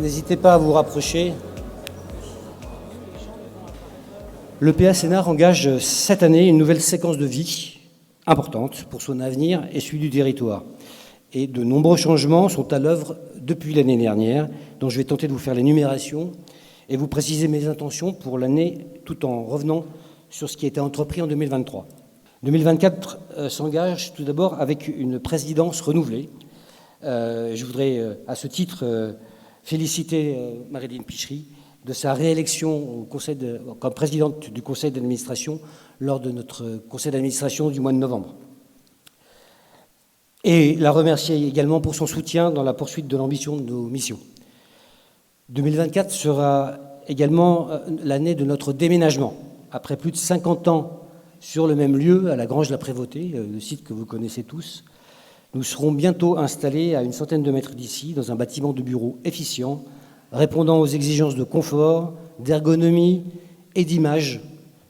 N'hésitez pas à vous rapprocher. Le PA Sénart engage cette année une nouvelle séquence de vie importante pour son avenir et celui du territoire. Et de nombreux changements sont à l'œuvre depuis l'année dernière, dont je vais tenter de vous faire l'énumération et vous préciser mes intentions pour l'année, tout en revenant sur ce qui a été entrepris en 2023. 2024 s'engage tout d'abord avec une présidence renouvelée. Je voudrais à ce titre féliciter Marilyn Pichery de sa réélection comme présidente du conseil d'administration lors de notre conseil d'administration du mois de novembre. Et la remercier également pour son soutien dans la poursuite de l'ambition de nos missions. 2024 sera également l'année de notre déménagement. Après plus de 50 ans sur le même lieu, à la Grange de la Prévôté, le site que vous connaissez tous, nous serons bientôt installés à une centaine de mètres d'ici, dans un bâtiment de bureau efficient, répondant aux exigences de confort, d'ergonomie et d'image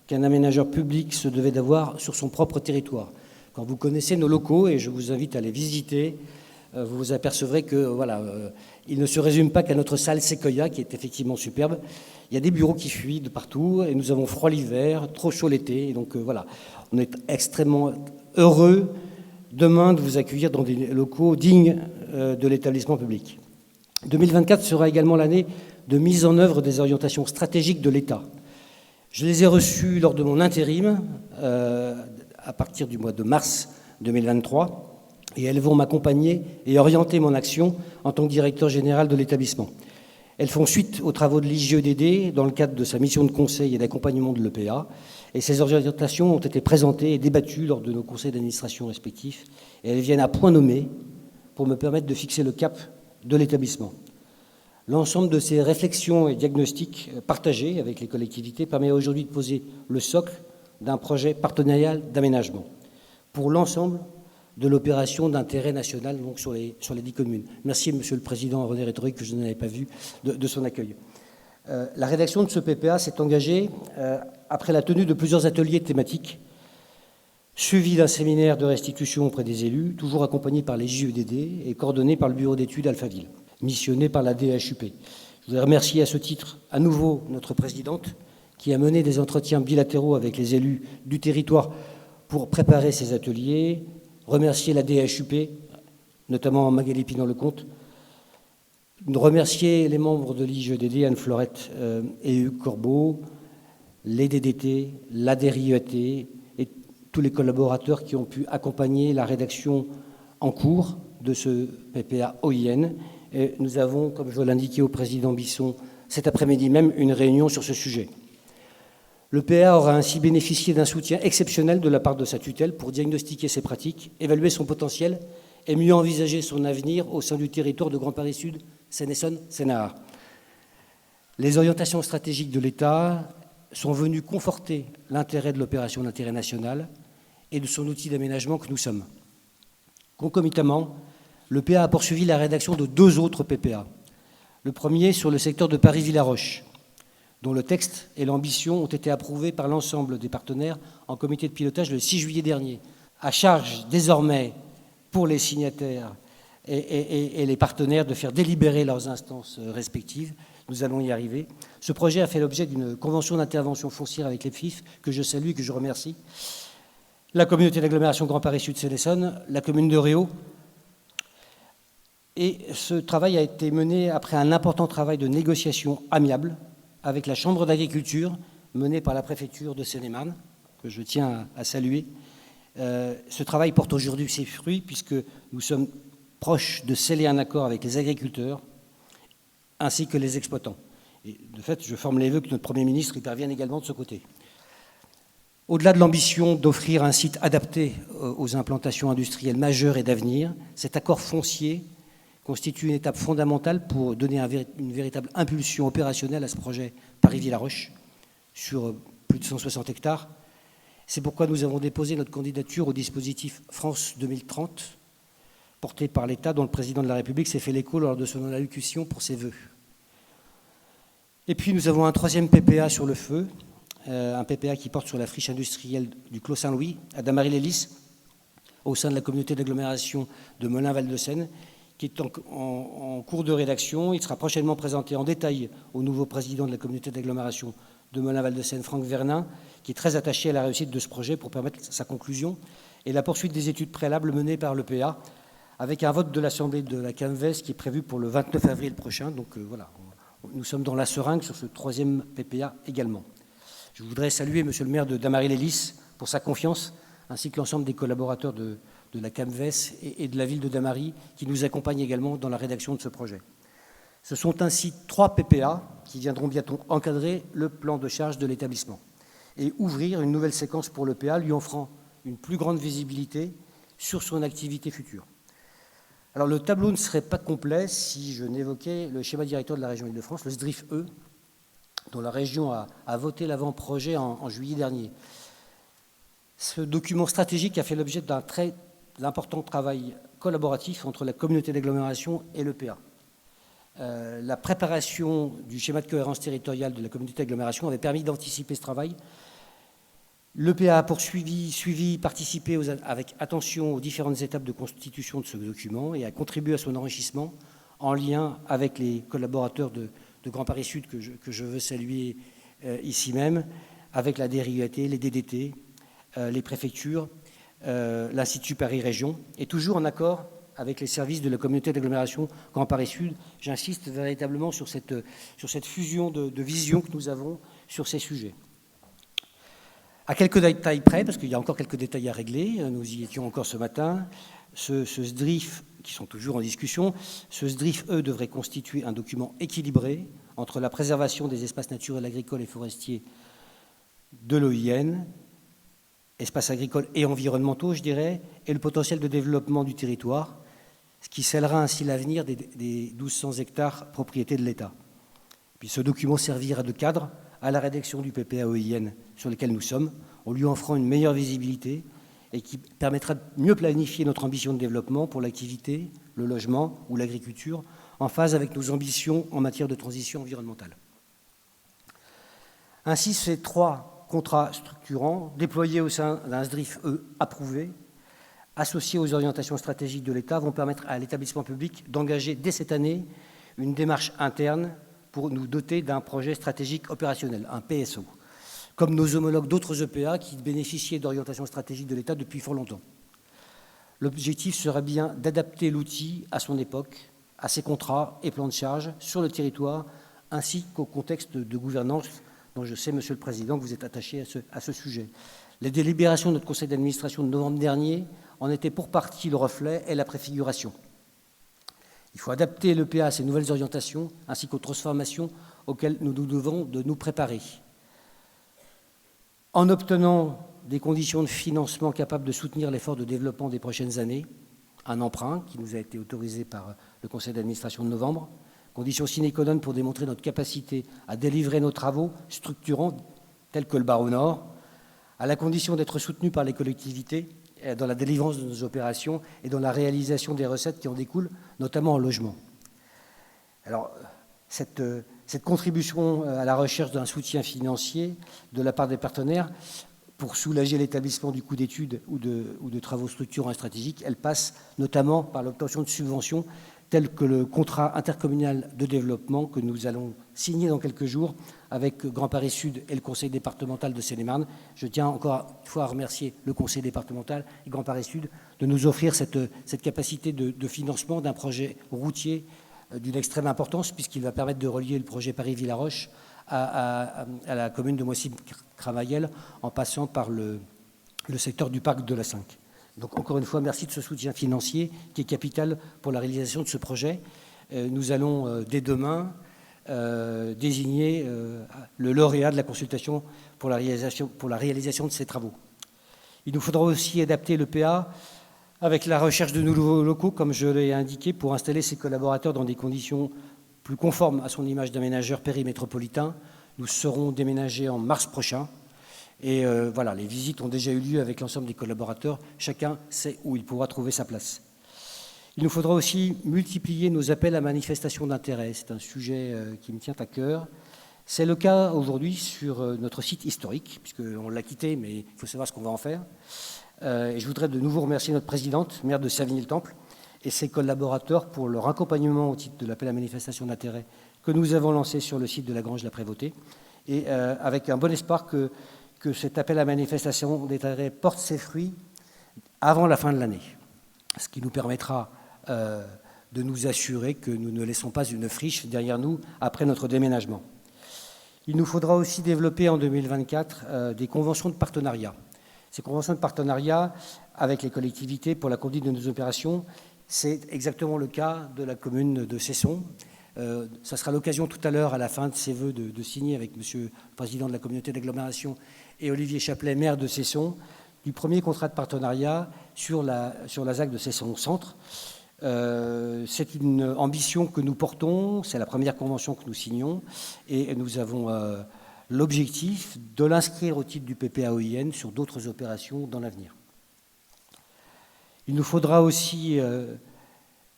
qu'un aménageur public se devait d'avoir sur son propre territoire. Quand vous connaissez nos locaux, et je vous invite à les visiter, vous vous apercevrez que il ne se résume pas qu'à notre salle Sequoia, qui est effectivement superbe. Il y a des bureaux qui fuient de partout, et nous avons froid l'hiver, trop chaud l'été. Et donc on est extrêmement heureux demain de vous accueillir dans des locaux dignes de l'établissement public. 2024 sera également l'année de mise en œuvre des orientations stratégiques de l'État. Je les ai reçues lors de mon intérim à partir du mois de mars 2023 et elles vont m'accompagner et orienter mon action en tant que directeur général de l'établissement. Elles font suite aux travaux de l'IGEDD dans le cadre de sa mission de conseil et d'accompagnement de l'EPA. Et ces orientations ont été présentées et débattues lors de nos conseils d'administration respectifs. Et elles viennent à point nommé pour me permettre de fixer le cap de l'établissement. L'ensemble de ces réflexions et diagnostics partagés avec les collectivités permet aujourd'hui de poser le socle d'un projet partenarial d'aménagement pour l'ensemble de l'opération d'intérêt national donc sur les 10 communes. Merci, Monsieur le Président René Rétorique, que je n'avais pas vu, de son accueil. La rédaction de ce PPA s'est engagée après la tenue de plusieurs ateliers thématiques, suivis d'un séminaire de restitution auprès des élus, toujours accompagné par les JEDD et coordonné par le bureau d'études Alphaville, missionné par la DHUP. Je voudrais remercier à ce titre à nouveau notre présidente qui a mené des entretiens bilatéraux avec les élus du territoire pour préparer ces ateliers, remercier la DHUP, notamment Magali Pinon-Lecomte, remercier les membres de l'IGEDD, Anne Florette et Hugues Corbeau, les DDT, la DRIET et tous les collaborateurs qui ont pu accompagner la rédaction en cours de ce PPA OIN. Et nous avons, comme je l'indiquais au président Bisson, cet après-midi même, une réunion sur ce sujet. Le PA aura ainsi bénéficié d'un soutien exceptionnel de la part de sa tutelle pour diagnostiquer ses pratiques, évaluer son potentiel et mieux envisager son avenir au sein du territoire de Grand Paris Sud, Seine-Essonne, Seine-Nord. Les orientations stratégiques de l'État sont venues conforter l'intérêt de l'opération d'intérêt national et de son outil d'aménagement que nous sommes. Concomitamment, le PA a poursuivi la rédaction de 2 autres PPA. Le premier sur le secteur de Paris-Villaroche, dont le texte et l'ambition ont été approuvés par l'ensemble des partenaires en comité de pilotage le 6 juillet dernier. À charge désormais pour les signataires et les partenaires de faire délibérer leurs instances respectives. Nous allons y arriver. Ce projet a fait l'objet d'une convention d'intervention foncière avec les FIF, que je salue et que je remercie. La communauté d'agglomération Grand Paris Sud-Seine-Essonne, la commune de Réau. Et ce travail a été mené après un important travail de négociation amiable avec la Chambre d'agriculture, menée par la préfecture de Seine-et-Marne, que je tiens à saluer. Ce travail porte aujourd'hui ses fruits, puisque nous sommes proches de sceller un accord avec les agriculteurs, ainsi que les exploitants. Et de fait, je forme les vœux que notre Premier ministre y parvienne également de ce côté. Au-delà de l'ambition d'offrir un site adapté aux implantations industrielles majeures et d'avenir, cet accord foncier constitue une étape fondamentale pour donner une véritable impulsion opérationnelle à ce projet Paris-Villaroche sur plus de 160 hectares. C'est pourquoi nous avons déposé notre candidature au dispositif France 2030, porté par l'État, dont le président de la République s'est fait l'écho lors de son allocution pour ses vœux. Et puis nous avons un 3e PPA sur le feu, un PPA qui porte sur la friche industrielle du Clos Saint-Louis, à Damary-les-Lys, au sein de la communauté d'agglomération de Melun-Val-de-Seine, qui est en cours de rédaction. Il sera prochainement présenté en détail au nouveau président de la communauté d'agglomération de Melun-Val-de-Seine, Franck Vernin, qui est très attaché à la réussite de ce projet pour permettre sa conclusion et la poursuite des études préalables menées par l'EPA, avec un vote de l'Assemblée de la CAMVES qui est prévu pour le 29 avril prochain. Donc voilà, nous sommes dans la seringue sur ce troisième PPA également. Je voudrais saluer Monsieur le maire de Damary-les-Lys pour sa confiance, ainsi que l'ensemble des collaborateurs de la CAMVES et de la ville de Damary, qui nous accompagnent également dans la rédaction de ce projet. Ce sont ainsi 3 PPA qui viendront bientôt encadrer le plan de charge de l'établissement et ouvrir une nouvelle séquence pour l'EPA, lui offrant une plus grande visibilité sur son activité future. Alors le tableau ne serait pas complet si je n'évoquais le schéma directeur de la région Île-de-France, le SDRIF-E, dont la région a voté l'avant-projet en juillet dernier. Ce document stratégique a fait l'objet d'un très important travail collaboratif entre la communauté d'agglomération et l'EPA. La préparation du schéma de cohérence territoriale de la communauté d'agglomération avait permis d'anticiper ce travail. L'EPA a poursuivi, participé avec attention aux différentes étapes de constitution de ce document et a contribué à son enrichissement en lien avec les collaborateurs de Grand Paris Sud que je veux saluer ici même, avec la DRIAT, les DDT, les préfectures, l'Institut Paris Région, et toujours en accord avec les services de la communauté d'agglomération Grand Paris Sud. J'insiste véritablement sur cette fusion de vision que nous avons sur ces sujets. À quelques détails près, parce qu'il y a encore quelques détails à régler, nous y étions encore ce matin, ce SDRIF, qui sont toujours en discussion, ce SDRIF-E devrait constituer un document équilibré entre la préservation des espaces naturels, agricoles et forestiers de l'OIN, espaces agricoles et environnementaux, je dirais, et le potentiel de développement du territoire, ce qui scellera ainsi l'avenir des 1200 hectares propriété de l'État. Puis ce document servira de cadre à la rédaction du PPA-OIN sur lequel nous sommes, en lui offrant une meilleure visibilité et qui permettra de mieux planifier notre ambition de développement pour l'activité, le logement ou l'agriculture, en phase avec nos ambitions en matière de transition environnementale. Ainsi, ces 3 contrats structurants, déployés au sein d'un SDRIF-E approuvé, associés aux orientations stratégiques de l'État, vont permettre à l'établissement public d'engager dès cette année une démarche interne pour nous doter d'un projet stratégique opérationnel, un PSO, comme nos homologues d'autres EPA qui bénéficiaient d'orientations stratégiques de l'État depuis fort longtemps. L'objectif sera bien d'adapter l'outil à son époque, à ses contrats et plans de charge sur le territoire, ainsi qu'au contexte de gouvernance dont je sais, Monsieur le Président, que vous êtes attaché à ce sujet. Les délibérations de notre conseil d'administration de novembre dernier en étaient pour partie le reflet et la préfiguration. Il faut adapter l'EPA à ces nouvelles orientations, ainsi qu'aux transformations auxquelles nous devons de nous préparer. En obtenant des conditions de financement capables de soutenir l'effort de développement des prochaines années, un emprunt qui nous a été autorisé par le conseil d'administration de novembre, condition sine qua non pour démontrer notre capacité à délivrer nos travaux structurants, tels que le Barreau Nord, à la condition d'être soutenus par les collectivités dans la délivrance de nos opérations et dans la réalisation des recettes qui en découlent, notamment en logement. Alors, cette contribution à la recherche d'un soutien financier de la part des partenaires pour soulager l'établissement du coût d'études ou de travaux structurants et stratégiques, elle passe notamment par l'obtention de subventions telles que le contrat intercommunal de développement que nous allons signer dans quelques jours avec Grand Paris Sud et le conseil départemental de Seine-et-Marne. Je tiens encore une fois à remercier le conseil départemental et Grand Paris Sud de nous offrir cette capacité de financement d'un projet routier d'une extrême importance, puisqu'il va permettre de relier le projet Paris-Villaroche à la commune de Moissy-Cramayel en passant par le secteur du parc de la Cinq. Donc encore une fois, merci de ce soutien financier qui est capital pour la réalisation de ce projet. Nous allons dès demain désigner le lauréat de la consultation pour la réalisation de ces travaux. Il nous faudra aussi adapter l'EPA avec la recherche de nouveaux locaux, comme je l'ai indiqué, pour installer ses collaborateurs dans des conditions plus conformes à son image d'aménageur périmétropolitain. Nous serons déménagés en mars prochain. Et voilà, les visites ont déjà eu lieu avec l'ensemble des collaborateurs. Chacun sait où il pourra trouver sa place. Il nous faudra aussi multiplier nos appels à manifestation d'intérêt. C'est un sujet qui me tient à cœur. C'est le cas aujourd'hui sur notre site historique, puisqu'on l'a quitté, mais il faut savoir ce qu'on va en faire. Et je voudrais de nouveau remercier notre présidente, maire de Savigny-le-Temple, et ses collaborateurs pour leur accompagnement au titre de l'appel à manifestation d'intérêt que nous avons lancé sur le site de la Grange de la Prévôté, et avec un bon espoir que cet appel à manifestation d'intérêt porte ses fruits avant la fin de l'année, ce qui nous permettra de nous assurer que nous ne laissons pas une friche derrière nous après notre déménagement. Il nous faudra aussi développer en 2024 des conventions de partenariat. Ces conventions de partenariat avec les collectivités pour la conduite de nos opérations, c'est exactement le cas de la commune de Cesson. Ça sera l'occasion tout à l'heure, à la fin de ses vœux, de signer avec Monsieur le Président de la communauté d'agglomération et Olivier Chaplet, maire de Cesson, du premier contrat de partenariat sur la ZAC de Cesson-Centre. C'est une ambition que nous portons, c'est la première convention que nous signons, et nous avons l'objectif de l'inscrire au titre du PPA-OIN sur d'autres opérations dans l'avenir. Il nous faudra aussi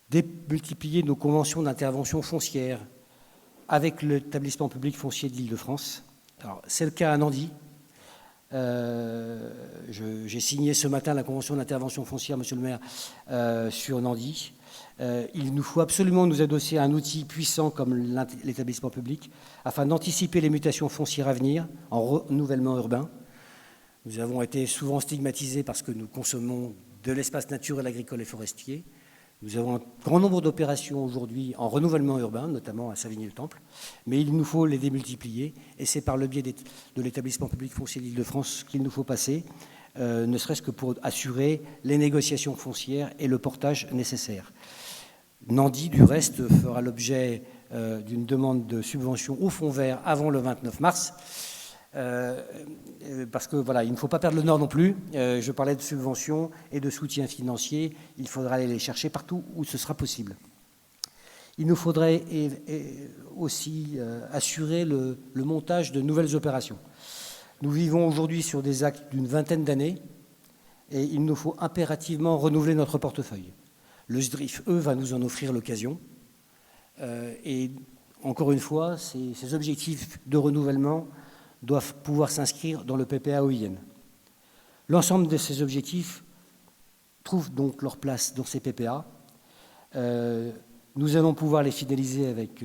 démultiplier nos conventions d'intervention foncière avec l'établissement public foncier de l'Île-de-France. Alors, c'est le cas à Nandy. J'ai signé ce matin la convention d'intervention foncière, monsieur le maire, sur Nandy. Il nous faut absolument nous adosser à un outil puissant comme l'établissement public afin d'anticiper les mutations foncières à venir en renouvellement urbain. Nous avons été souvent stigmatisés parce que nous consommons de l'espace naturel, agricole et forestier. Nous avons un grand nombre d'opérations aujourd'hui en renouvellement urbain, notamment à Savigny-le-Temple, mais il nous faut les démultiplier, et c'est par le biais de l'établissement public foncier de l'Île-de-France qu'il nous faut passer, ne serait-ce que pour assurer les négociations foncières et le portage nécessaire. Nandy, du reste, fera l'objet d'une demande de subvention au Fonds vert avant le 29 mars, parce que voilà, il ne faut pas perdre le nord non plus. Je parlais de subventions et de soutien financier. Il faudra aller les chercher partout où ce sera possible. Il nous faudrait aussi assurer le montage de nouvelles opérations. Nous vivons aujourd'hui sur des actes d'une vingtaine d'années et il nous faut impérativement renouveler notre portefeuille. Le SDRIF, va nous en offrir l'occasion. Et encore une fois, ces objectifs de renouvellement doivent pouvoir s'inscrire dans le PPA-OIN. L'ensemble de ces objectifs trouvent donc leur place dans ces PPA. Nous allons pouvoir les fidéliser avec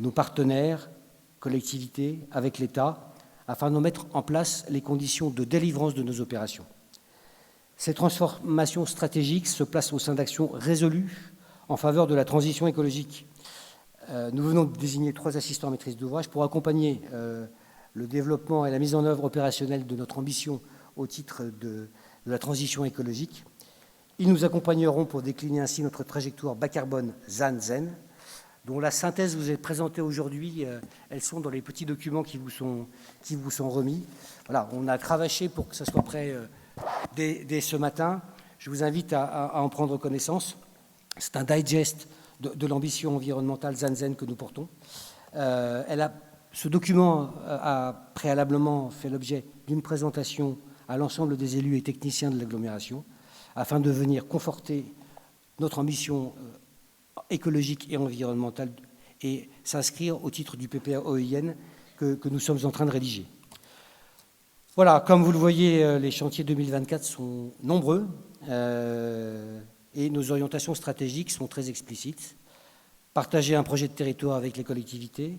nos partenaires, collectivités, avec l'État, afin de mettre en place les conditions de délivrance de nos opérations. Ces transformations stratégiques se placent au sein d'actions résolues en faveur de la transition écologique. Nous venons de désigner 3 assistants à maîtrise d'ouvrage pour accompagner le développement et la mise en œuvre opérationnelle de notre ambition au titre de la transition écologique. Ils nous accompagneront pour décliner ainsi notre trajectoire bas carbone ZAN-ZEN, dont la synthèse vous est présentée aujourd'hui. Elles sont dans les petits documents qui vous sont remis. Voilà, on a cravaché pour que ça soit prêt dès ce matin. Je vous invite à en prendre connaissance. C'est un digest de l'ambition environnementale ZAN-ZEN que nous portons. Ce document a préalablement fait l'objet d'une présentation à l'ensemble des élus et techniciens de l'agglomération afin de venir conforter notre ambition écologique et environnementale et s'inscrire au titre du PPA-OIN que nous sommes en train de rédiger. Voilà, comme vous le voyez, les chantiers 2024 sont nombreux et nos orientations stratégiques sont très explicites. Partager un projet de territoire avec les collectivités,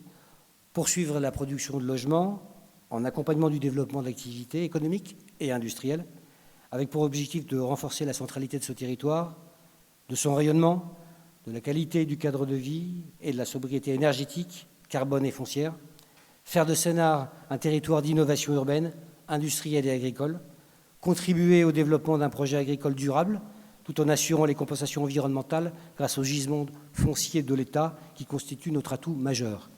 poursuivre la production de logements en accompagnement du développement d'activités économiques et industrielles, avec pour objectif de renforcer la centralité de ce territoire, de son rayonnement, de la qualité du cadre de vie et de la sobriété énergétique, carbone et foncière, faire de Sénart un territoire d'innovation urbaine, industrielle et agricole, contribuer au développement d'un projet agricole durable, tout en assurant les compensations environnementales grâce aux gisements fonciers de l'État qui constituent notre atout majeur.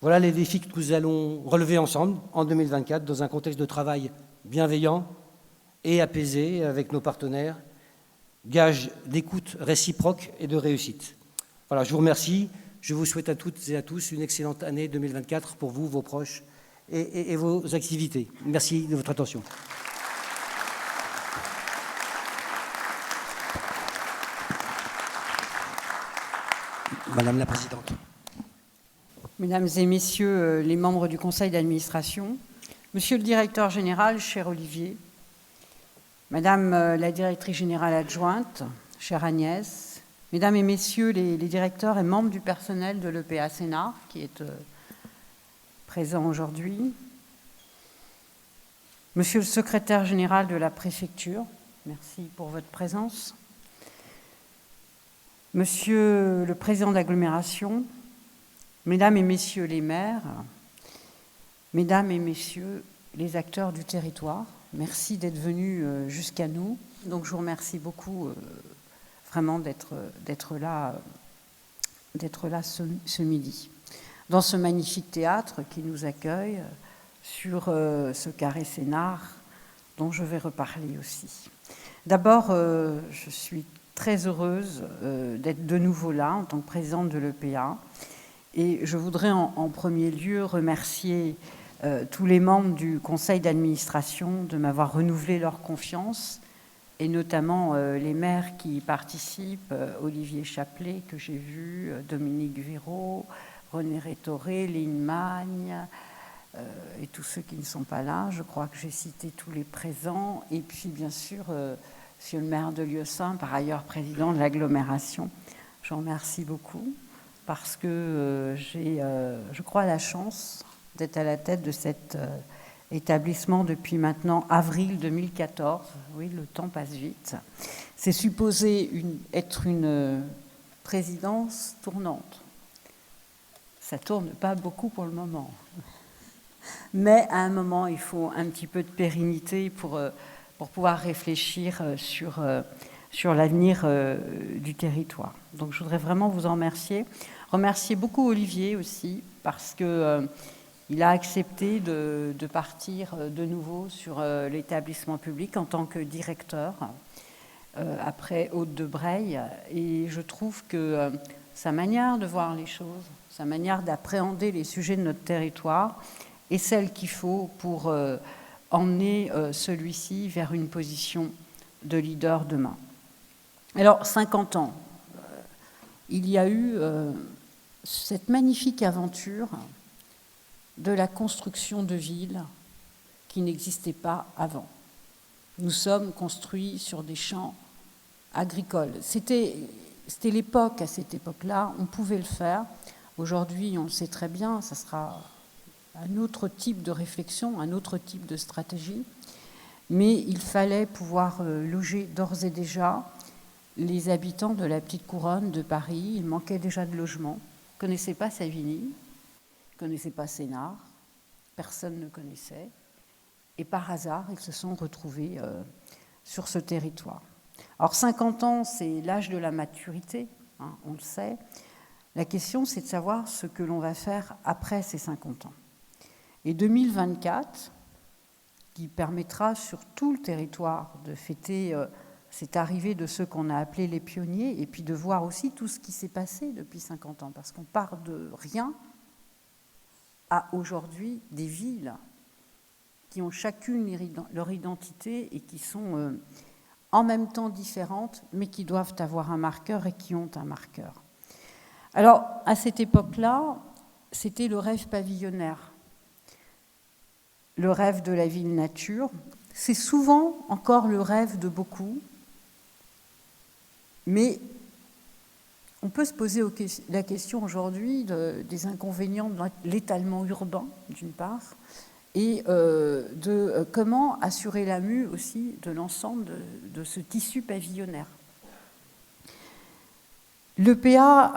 Voilà les défis que nous allons relever ensemble en 2024 dans un contexte de travail bienveillant et apaisé avec nos partenaires, gage d'écoute réciproque et de réussite. Voilà, je vous remercie. Je vous souhaite à toutes et à tous une excellente année 2024 pour vous, vos proches et vos activités. Merci de votre attention. Madame la Présidente. Mesdames et Messieurs les membres du Conseil d'administration, Monsieur le Directeur général, cher Olivier, Madame la Directrice générale adjointe, chère Agnès, Mesdames et Messieurs les directeurs et membres du personnel de l'EPA Sénart, qui est présent aujourd'hui, Monsieur le secrétaire général de la préfecture, merci pour votre présence, Monsieur le président d'agglomération, Mesdames et Messieurs les maires, Mesdames et Messieurs les acteurs du territoire, merci d'être venus jusqu'à nous. Donc je vous remercie beaucoup vraiment d'être là ce midi. Dans ce magnifique théâtre qui nous accueille, sur ce carré Sénart, dont je vais reparler aussi. D'abord, je suis très heureuse d'être de nouveau là en tant que présidente de l'EPA. Et je voudrais en premier lieu remercier tous les membres du conseil d'administration de m'avoir renouvelé leur confiance, et notamment les maires qui y participent, Olivier Chaplet, que j'ai vu, Dominique Véraud, René Rétoré, Ligne Magne, et tous ceux qui ne sont pas là. Je crois que j'ai cité tous les présents. Et puis, bien sûr, monsieur le maire de Lieusaint, par ailleurs président de l'agglomération. Je vous remercie beaucoup parce que j'ai, je crois, la chance d'être à la tête de cet établissement depuis maintenant avril 2014. Oui, le temps passe vite. C'est supposé être une présidence tournante. Ça tourne pas beaucoup pour le moment. Mais à un moment, il faut un petit peu de pérennité pour pouvoir réfléchir sur l'avenir du territoire. Donc je voudrais vraiment vous en remercier. Remercier beaucoup Olivier aussi, parce que il a accepté de partir de nouveau sur l'établissement public en tant que directeur, après Aude de Breil. Et je trouve que sa manière de voir les choses, sa manière d'appréhender les sujets de notre territoire est celle qu'il faut pour emmener celui-ci vers une position de leader demain. Alors, 50 ans, il y a eu cette magnifique aventure de la construction de villes qui n'existaient pas avant. Nous sommes construits sur des champs agricoles. C'était l'époque, à cette époque-là, on pouvait le faire. Aujourd'hui, on le sait très bien, ça sera un autre type de réflexion, un autre type de stratégie. Mais il fallait pouvoir loger d'ores et déjà les habitants de la petite couronne de Paris. Il manquait déjà de logements. Ils ne connaissaient pas Savigny, ils ne connaissaient pas Sénart, personne ne connaissait. Et par hasard, ils se sont retrouvés sur ce territoire. Alors 50 ans, c'est l'âge de la maturité, hein, on le sait. La question, c'est de savoir ce que l'on va faire après ces 50 ans. Et 2024, qui permettra sur tout le territoire de fêter cette arrivée de ceux qu'on a appelés les pionniers, et puis de voir aussi tout ce qui s'est passé depuis 50 ans, parce qu'on part de rien à aujourd'hui des villes qui ont chacune leur identité et qui sont en même temps différentes, mais qui doivent avoir un marqueur et qui ont un marqueur. Alors, à cette époque-là, c'était le rêve pavillonnaire, le rêve de la ville nature. C'est souvent encore le rêve de beaucoup, mais on peut se poser la question aujourd'hui des inconvénients de l'étalement urbain, d'une part, et de comment assurer la mue aussi de l'ensemble de ce tissu pavillonnaire. L'EPA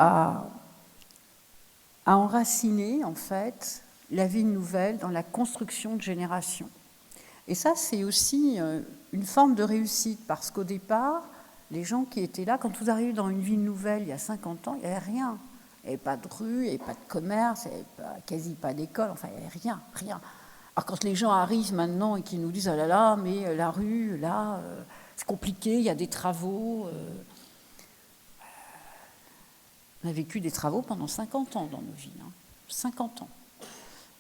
a enraciné, en fait, la ville nouvelle dans la construction de générations. Et ça, c'est aussi une forme de réussite, parce qu'au départ, les gens qui étaient là, quand vous arrivez dans une ville nouvelle il y a 50 ans, il n'y avait rien. Il n'y avait pas de rue, il n'y avait pas de commerce, il n'y avait quasi pas d'école, enfin, il n'y avait rien. Alors quand les gens arrivent maintenant et qu'ils nous disent « Ah là là, mais la rue, là, c'est compliqué, il y a des travaux », on a vécu des travaux pendant 50 ans dans nos villes, 50 ans.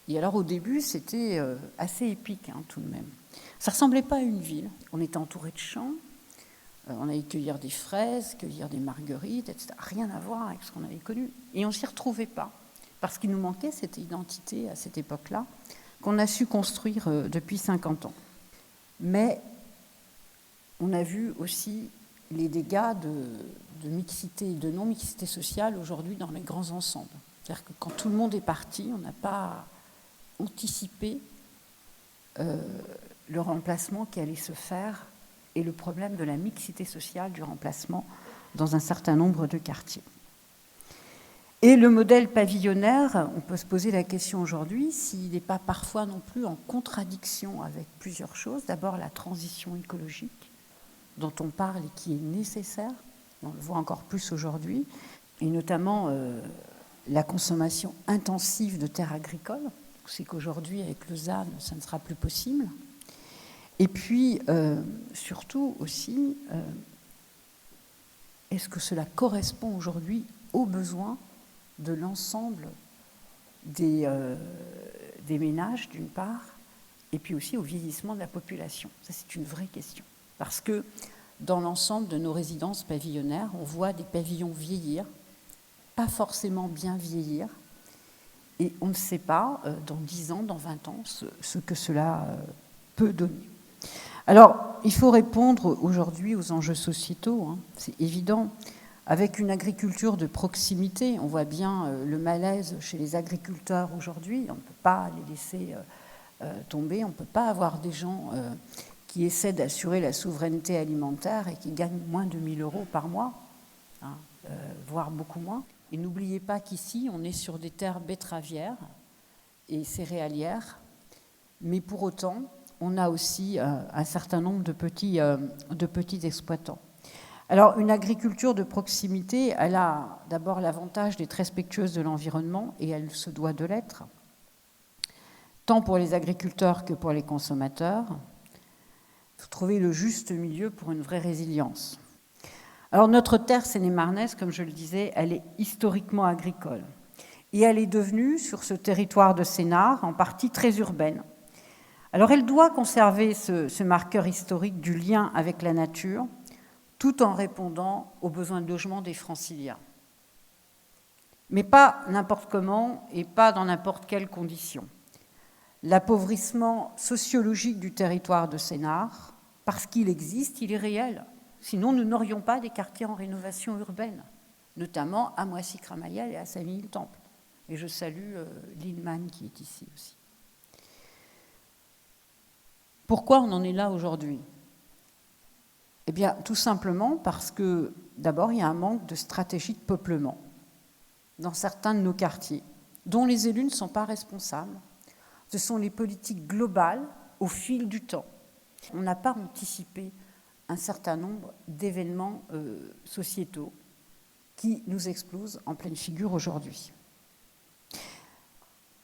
Et alors au début, c'était assez épique tout de même. Ça ne ressemblait pas à une ville. On était entouré de champs, on allait cueillir des fraises, cueillir des marguerites, etc. Rien à voir avec ce qu'on avait connu. Et on ne s'y retrouvait pas, parce qu'il nous manquait cette identité à cette époque-là, qu'on a su construire depuis 50 ans. Mais on a vu aussi les dégâts de mixité et de non-mixité sociale aujourd'hui dans les grands ensembles. C'est-à-dire que quand tout le monde est parti, on n'a pas anticipé le remplacement qui allait se faire et le problème de la mixité sociale du remplacement dans un certain nombre de quartiers. Et le modèle pavillonnaire, on peut se poser la question aujourd'hui s'il n'est pas parfois non plus en contradiction avec plusieurs choses. D'abord, la transition écologique dont on parle et qui est nécessaire, on le voit encore plus aujourd'hui, et notamment la consommation intensive de terres agricoles. C'est qu'aujourd'hui, avec le ZAN, ça ne sera plus possible. Et puis, surtout aussi, est-ce que cela correspond aujourd'hui aux besoins de l'ensemble des ménages, d'une part, et puis aussi au vieillissement de la population? Ça, c'est une vraie question. Parce que dans l'ensemble de nos résidences pavillonnaires, on voit des pavillons vieillir, pas forcément bien vieillir, et on ne sait pas, dans 10 ans, dans 20 ans, ce que cela peut donner. Alors, il faut répondre aujourd'hui aux enjeux sociétaux, hein, c'est évident. Avec une agriculture de proximité, on voit bien le malaise chez les agriculteurs aujourd'hui. On ne peut pas les laisser tomber, on ne peut pas avoir des gens qui essaient d'assurer la souveraineté alimentaire et qui gagnent moins de 1 000 € par mois, hein, voire beaucoup moins. Et n'oubliez pas qu'ici, on est sur des terres betteravières et céréalières, mais pour autant, on a aussi un certain nombre de petits exploitants. Alors, une agriculture de proximité, elle a d'abord l'avantage d'être respectueuse de l'environnement, et elle se doit de l'être, tant pour les agriculteurs que pour les consommateurs. Il faut trouver le juste milieu pour une vraie résilience. Alors, notre terre seine-et-marnaise, comme je le disais, elle est historiquement agricole. Et elle est devenue, sur ce territoire de Sénart, en partie très urbaine. Alors, elle doit conserver ce marqueur historique du lien avec la nature, tout en répondant aux besoins de logement des franciliens. Mais pas n'importe comment et pas dans n'importe quelles conditions. L'appauvrissement sociologique du territoire de Sénart, parce qu'il existe, il est réel. Sinon, nous n'aurions pas des quartiers en rénovation urbaine, notamment à Moissy-Cramayel et à Saint-Denis-le-Temple. Et je salue Lillman qui est ici aussi. Pourquoi on en est là aujourd'hui ? Eh bien, tout simplement parce que, d'abord, il y a un manque de stratégie de peuplement dans certains de nos quartiers, dont les élus ne sont pas responsables. Ce sont les politiques globales au fil du temps. On n'a pas anticipé un certain nombre d'événements sociétaux qui nous explosent en pleine figure aujourd'hui.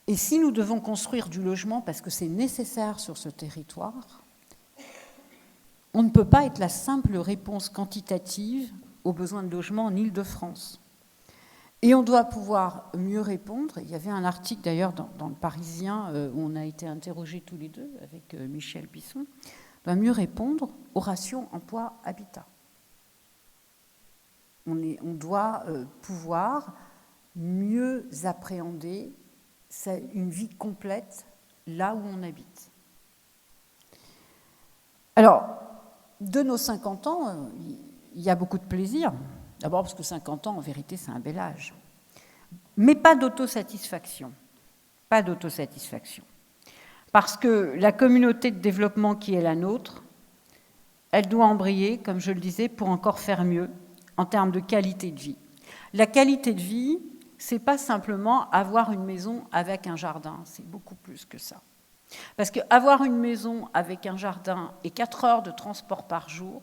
Et si nous devons construire du logement parce que c'est nécessaire sur ce territoire, on ne peut pas être la simple réponse quantitative aux besoins de logement en Île-de-France. Et on doit pouvoir mieux répondre. Il y avait un article d'ailleurs dans Le Parisien où on a été interrogés tous les deux avec Michel Bisson. On doit mieux répondre au ratio emploi-habitat. On doit pouvoir mieux appréhender une vie complète là où on habite. Alors, de nos 50 ans, il y a beaucoup de plaisir. D'abord parce que 50 ans, en vérité, c'est un bel âge. Mais pas d'autosatisfaction. Pas d'autosatisfaction. Parce que la communauté de développement qui est la nôtre, elle doit embrayer, comme je le disais, pour encore faire mieux en termes de qualité de vie. La qualité de vie, c'est pas simplement avoir une maison avec un jardin, c'est beaucoup plus que ça. Parce qu'avoir une maison avec un jardin et 4 heures de transport par jour,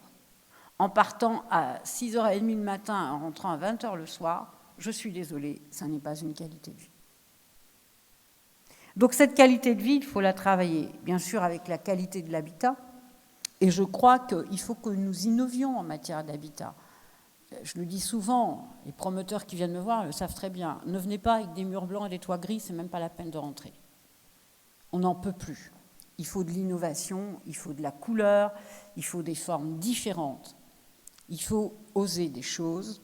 en partant à 6h30 le matin et en rentrant à 20h le soir, je suis désolée, ça n'est pas une qualité de vie. Donc cette qualité de vie, il faut la travailler, bien sûr avec la qualité de l'habitat, et je crois qu'il faut que nous innovions en matière d'habitat. Je le dis souvent, les promoteurs qui viennent me voir le savent très bien, ne venez pas avec des murs blancs et des toits gris, c'est même pas la peine de rentrer. On n'en peut plus. Il faut de l'innovation, il faut de la couleur, il faut des formes différentes. Il faut oser des choses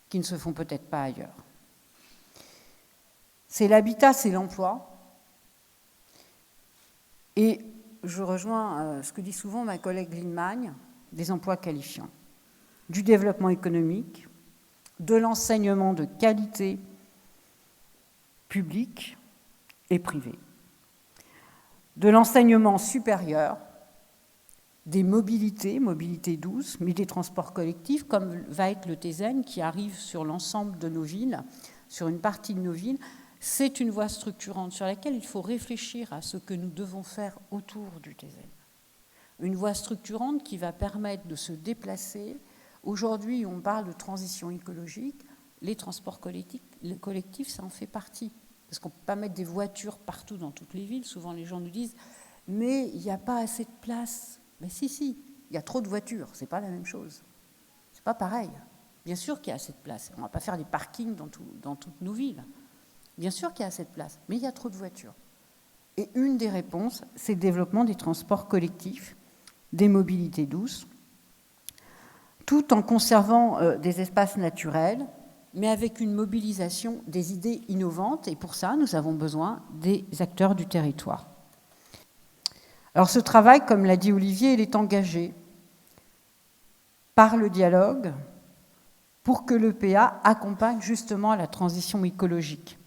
qui ne se font peut-être pas ailleurs. C'est l'habitat, c'est l'emploi. Et je rejoins ce que dit souvent ma collègue Lillman, des emplois qualifiants, du développement économique, de l'enseignement de qualité public et privé, de l'enseignement supérieur, des mobilités douces, mais des transports collectifs, comme va être le TZN qui arrive sur l'ensemble de nos villes, sur une partie de nos villes. C'est une voie structurante sur laquelle il faut réfléchir à ce que nous devons faire autour du TZN. Une voie structurante qui va permettre de se déplacer. Aujourd'hui, on parle de transition écologique. Les transports collectifs, ça en fait partie. Parce qu'on ne peut pas mettre des voitures partout dans toutes les villes. Souvent, les gens nous disent « mais il n'y a pas assez de place ». Mais si, il y a trop de voitures. Ce n'est pas la même chose. Ce n'est pas pareil. Bien sûr qu'il y a assez de place. On ne va pas faire des parkings dans toutes nos villes. Bien sûr qu'il y a assez de place, mais il y a trop de voitures. Et une des réponses, c'est le développement des transports collectifs, des mobilités douces, tout en conservant des espaces naturels, mais avec une mobilisation des idées innovantes. Et pour ça, nous avons besoin des acteurs du territoire. Alors ce travail, comme l'a dit Olivier, il est engagé par le dialogue pour que l'EPA accompagne justement la transition écologique.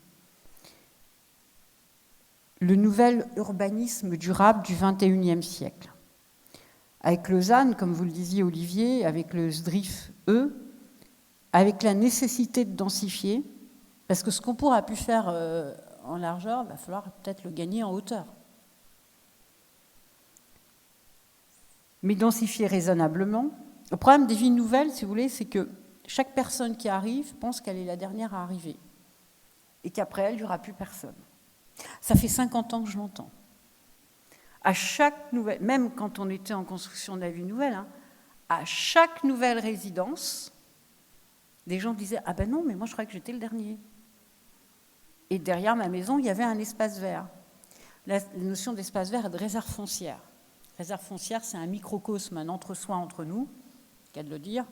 Le nouvel urbanisme durable du XXIe siècle. Avec le ZAN, comme vous le disiez Olivier, avec le SDRIF, avec la nécessité de densifier, parce que ce qu'on pourra pu faire en largeur, il va falloir peut-être le gagner en hauteur. Mais densifier raisonnablement. Le problème des villes nouvelles, si vous voulez, c'est que chaque personne qui arrive pense qu'elle est la dernière à arriver et qu'après elle, il n'y aura plus personne. Ça fait 50 ans que je l'entends. À chaque nouvelle, même quand on était en construction de la ville nouvelle, à chaque nouvelle résidence, des gens disaient « Ah ben non, mais moi je croyais que j'étais le dernier. » Et derrière ma maison, il y avait un espace vert. La notion d'espace vert est de réserve foncière. Réserve foncière, c'est un microcosme, un entre-soi entre nous, qu'à de le dire.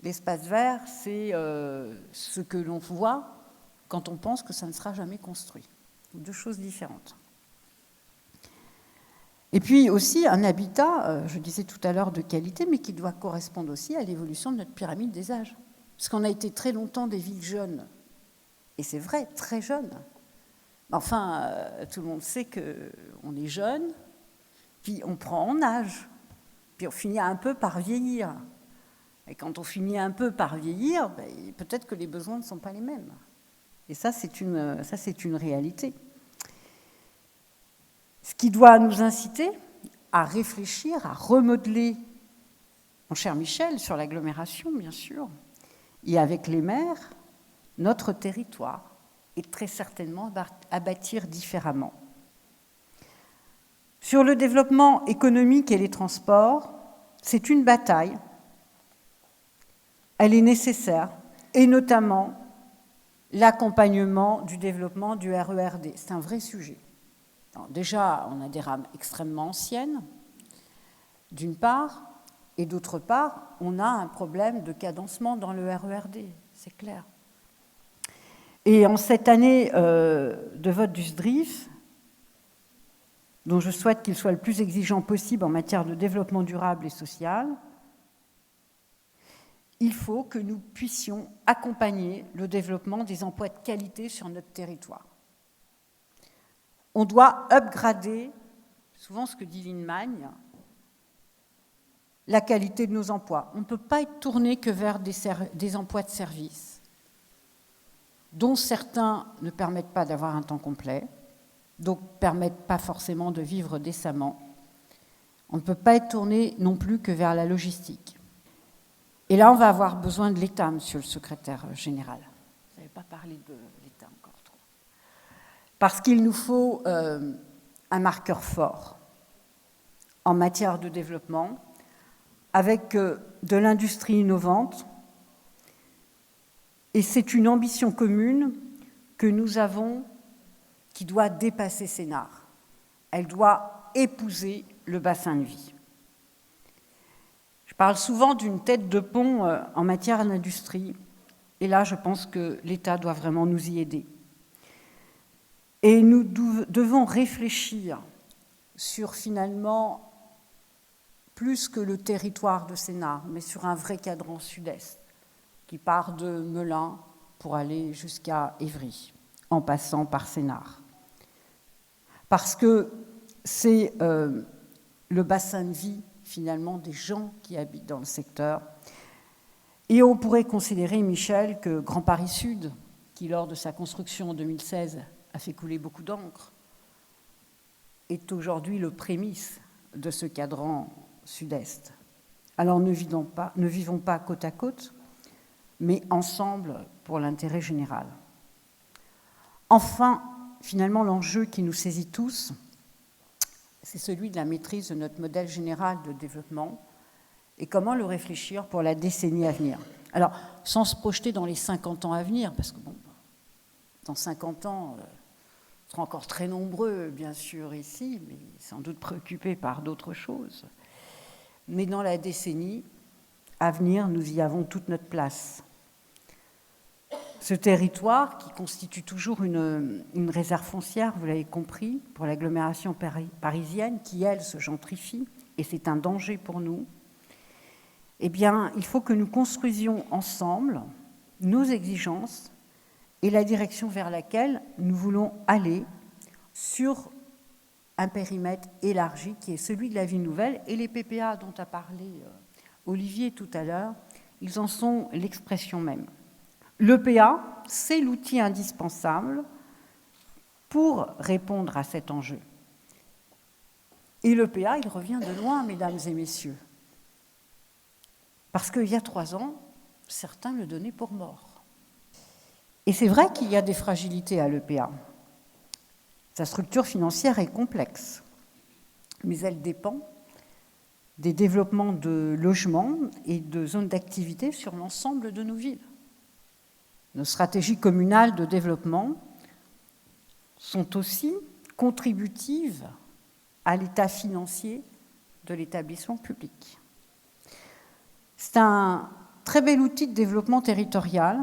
L'espace vert, c'est ce que l'on voit quand on pense que ça ne sera jamais construit. Deux choses différentes. Et puis aussi un habitat, je disais tout à l'heure, de qualité, mais qui doit correspondre aussi à l'évolution de notre pyramide des âges. Parce qu'on a été très longtemps des villes jeunes. Et c'est vrai, très jeunes. Enfin, tout le monde sait qu'on est jeune, puis on prend en âge, puis on finit un peu par vieillir. Et quand on finit un peu par vieillir, ben, peut-être que les besoins ne sont pas les mêmes. Et ça, c'est une réalité. Ce qui doit nous inciter à réfléchir, à remodeler, mon cher Michel, sur l'agglomération, bien sûr, et avec les maires, notre territoire, et très certainement à bâtir différemment. Sur le développement économique et les transports, c'est une bataille. Elle est nécessaire, et notamment l'accompagnement du développement du RERD. C'est un vrai sujet. Alors déjà, on a des rames extrêmement anciennes, d'une part, et d'autre part, on a un problème de cadencement dans le RERD, c'est clair. Et en cette année de vote du SDRIF, dont je souhaite qu'il soit le plus exigeant possible en matière de développement durable et social, il faut que nous puissions accompagner le développement des emplois de qualité sur notre territoire. On doit upgrader, souvent ce que dit Lineman, la qualité de nos emplois. On ne peut pas être tourné que vers des emplois de service, dont certains ne permettent pas d'avoir un temps complet, donc ne permettent pas forcément de vivre décemment. On ne peut pas être tourné non plus que vers la logistique. Et là, on va avoir besoin de l'État, monsieur le secrétaire général. Vous n'avez pas parlé de l'État encore trop. Parce qu'il nous faut un marqueur fort en matière de développement, avec de l'industrie innovante. Et c'est une ambition commune que nous avons qui doit dépasser Sénart. Elle doit épouser le bassin de vie. Je parle souvent d'une tête de pont en matière d'industrie, et là, je pense que l'État doit vraiment nous y aider. Et nous devons réfléchir sur, finalement, plus que le territoire de Sénart, mais sur un vrai cadran sud-est, qui part de Melun pour aller jusqu'à Évry, en passant par Sénart. Parce que c'est le bassin de vie, finalement, des gens qui habitent dans le secteur. Et on pourrait considérer, Michel, que Grand Paris Sud, qui lors de sa construction en 2016 a fait couler beaucoup d'encre, est aujourd'hui le prémisse de ce cadran sud-est. Alors ne vivons pas côte à côte, mais ensemble pour l'intérêt général. Enfin, finalement, l'enjeu qui nous saisit tous, c'est celui de la maîtrise de notre modèle général de développement et comment le réfléchir pour la décennie à venir. Alors, sans se projeter dans les 50 ans à venir, parce que bon, dans 50 ans, on sera encore très nombreux, bien sûr, ici, mais sans doute préoccupés par d'autres choses. Mais dans la décennie à venir, nous y avons toute notre place. Ce territoire, qui constitue toujours une réserve foncière, vous l'avez compris, pour l'agglomération parisienne, qui, elle, se gentrifie, et c'est un danger pour nous, eh bien, il faut que nous construisions ensemble nos exigences et la direction vers laquelle nous voulons aller sur un périmètre élargi qui est celui de la ville nouvelle. Et les PPA dont a parlé Olivier tout à l'heure, ils en sont l'expression même. L'EPA, c'est l'outil indispensable pour répondre à cet enjeu. Et l'EPA, il revient de loin, mesdames et messieurs. Parce qu'il y a 3 ans, certains le donnaient pour mort. Et c'est vrai qu'il y a des fragilités à l'EPA. Sa structure financière est complexe, mais elle dépend des développements de logements et de zones d'activité sur l'ensemble de nos villes. Nos stratégies communales de développement sont aussi contributives à l'état financier de l'établissement public. C'est un très bel outil de développement territorial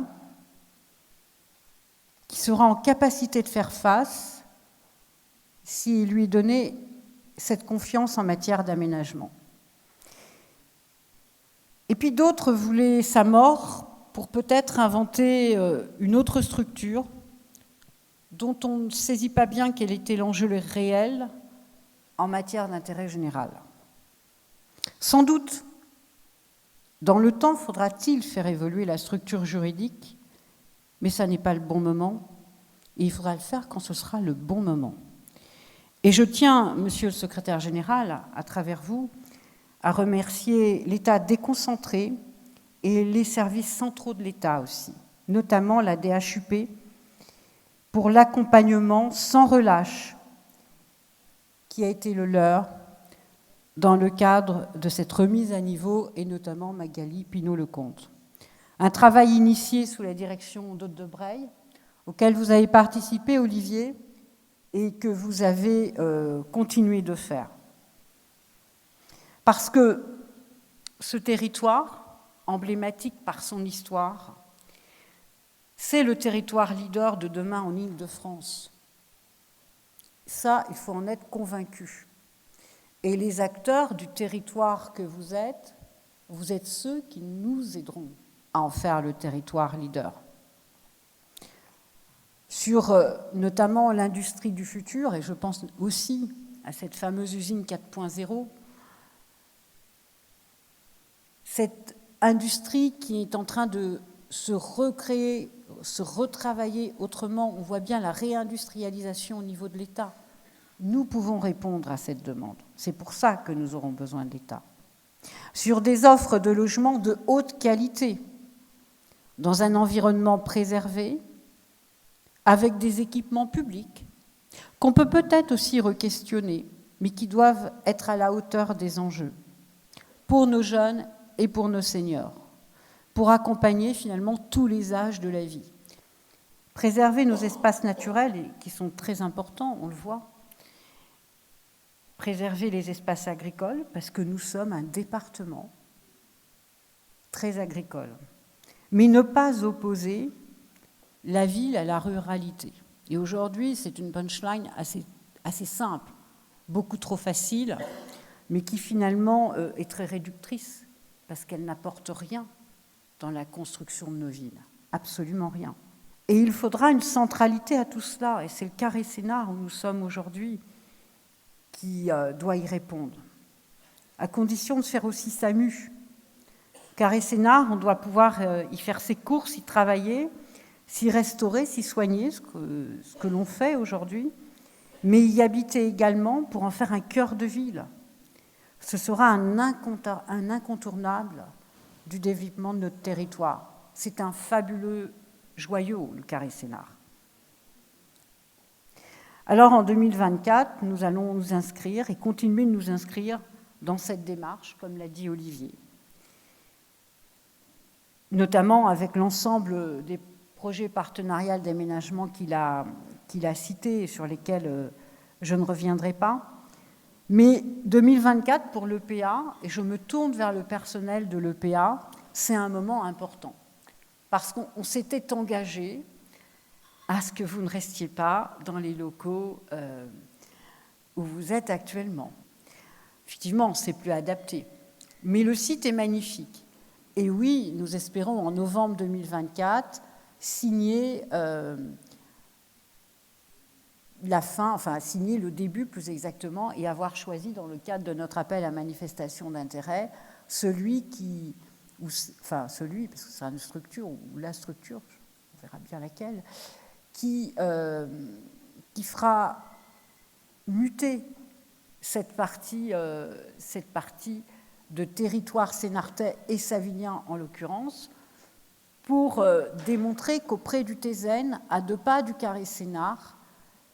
qui sera en capacité de faire face s'il lui donnait cette confiance en matière d'aménagement. Et puis d'autres voulaient sa mort pour peut-être inventer une autre structure dont on ne saisit pas bien quel était l'enjeu réel en matière d'intérêt général. Sans doute, dans le temps, faudra-t-il faire évoluer la structure juridique, mais ça n'est pas le bon moment, et il faudra le faire quand ce sera le bon moment. Et je tiens, Monsieur le Secrétaire général, à travers vous, à remercier l'État déconcentré et les services centraux de l'État aussi, notamment la DHUP, pour l'accompagnement sans relâche qui a été le leur dans le cadre de cette remise à niveau, et notamment Magali Pinault-Lecomte. Un travail initié sous la direction d'Aude de Breil, auquel vous avez participé, Olivier, et que vous avez continué de faire. Parce que ce territoire, emblématique par son histoire, c'est le territoire leader de demain en Île-de-France. Ça, il faut en être convaincu. Et les acteurs du territoire que vous êtes ceux qui nous aideront à en faire le territoire leader. Sur notamment l'industrie du futur, et je pense aussi à cette fameuse usine 4.0, cette industrie qui est en train de se recréer, se retravailler autrement, on voit bien la réindustrialisation au niveau de l'État. Nous pouvons répondre à cette demande. C'est pour ça que nous aurons besoin de l'État. Sur des offres de logement de haute qualité, dans un environnement préservé, avec des équipements publics, qu'on peut peut-être aussi re-questionner, mais qui doivent être à la hauteur des enjeux, pour nos jeunes et pour nos seniors, pour accompagner finalement tous les âges de la vie. Préserver nos espaces naturels, qui sont très importants, on le voit. Préserver les espaces agricoles, parce que nous sommes un département très agricole. Mais ne pas opposer la ville à la ruralité. Et aujourd'hui, c'est une punchline assez simple, beaucoup trop facile. mais qui finalement est très réductrice, parce qu'elle n'apporte rien dans la construction de nos villes, absolument rien. Et il faudra une centralité à tout cela, et c'est le carré Sénart où nous sommes aujourd'hui qui doit y répondre, à condition de faire aussi SAMU. Carré Sénart, on doit pouvoir y faire ses courses, y travailler, s'y restaurer, s'y soigner, ce que l'on fait aujourd'hui, mais y habiter également pour en faire un cœur de ville. Ce sera un incontournable du développement de notre territoire. C'est un fabuleux joyau, le carré Sénart. Alors en 2024, nous allons nous inscrire et continuer de nous inscrire dans cette démarche, comme l'a dit Olivier, notamment avec l'ensemble des projets partenariaux d'aménagement qu'il a cités et sur lesquels je ne reviendrai pas. Mais 2024 pour l'EPA, et je me tourne vers le personnel de l'EPA, c'est un moment important. Parce qu'on s'était engagé à ce que vous ne restiez pas dans les locaux où vous êtes actuellement. Effectivement, c'est plus adapté. Mais le site est magnifique. Et oui, nous espérons en novembre 2024 signer signer le début plus exactement et avoir choisi dans le cadre de notre appel à manifestation d'intérêt celui, parce que ce sera une structure ou la structure, on verra bien laquelle, qui fera muter cette partie de territoire sénartais et savinien en l'occurrence, pour démontrer qu'auprès du Tézen, à 2 pas du carré Sénart,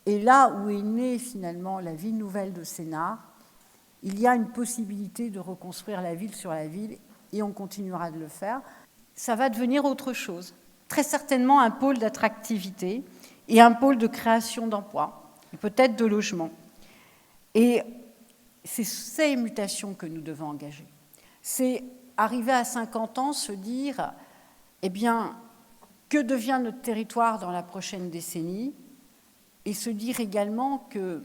et là où est née finalement la ville nouvelle de Sénart, il y a une possibilité de reconstruire la ville sur la ville, et on continuera de le faire. Ça va devenir autre chose. Très certainement un pôle d'attractivité et un pôle de création d'emplois, et peut-être de logement. Et c'est ces mutations que nous devons engager. C'est arriver à 50 ans, se dire, eh bien, que devient notre territoire dans la prochaine décennie ? Et se dire également que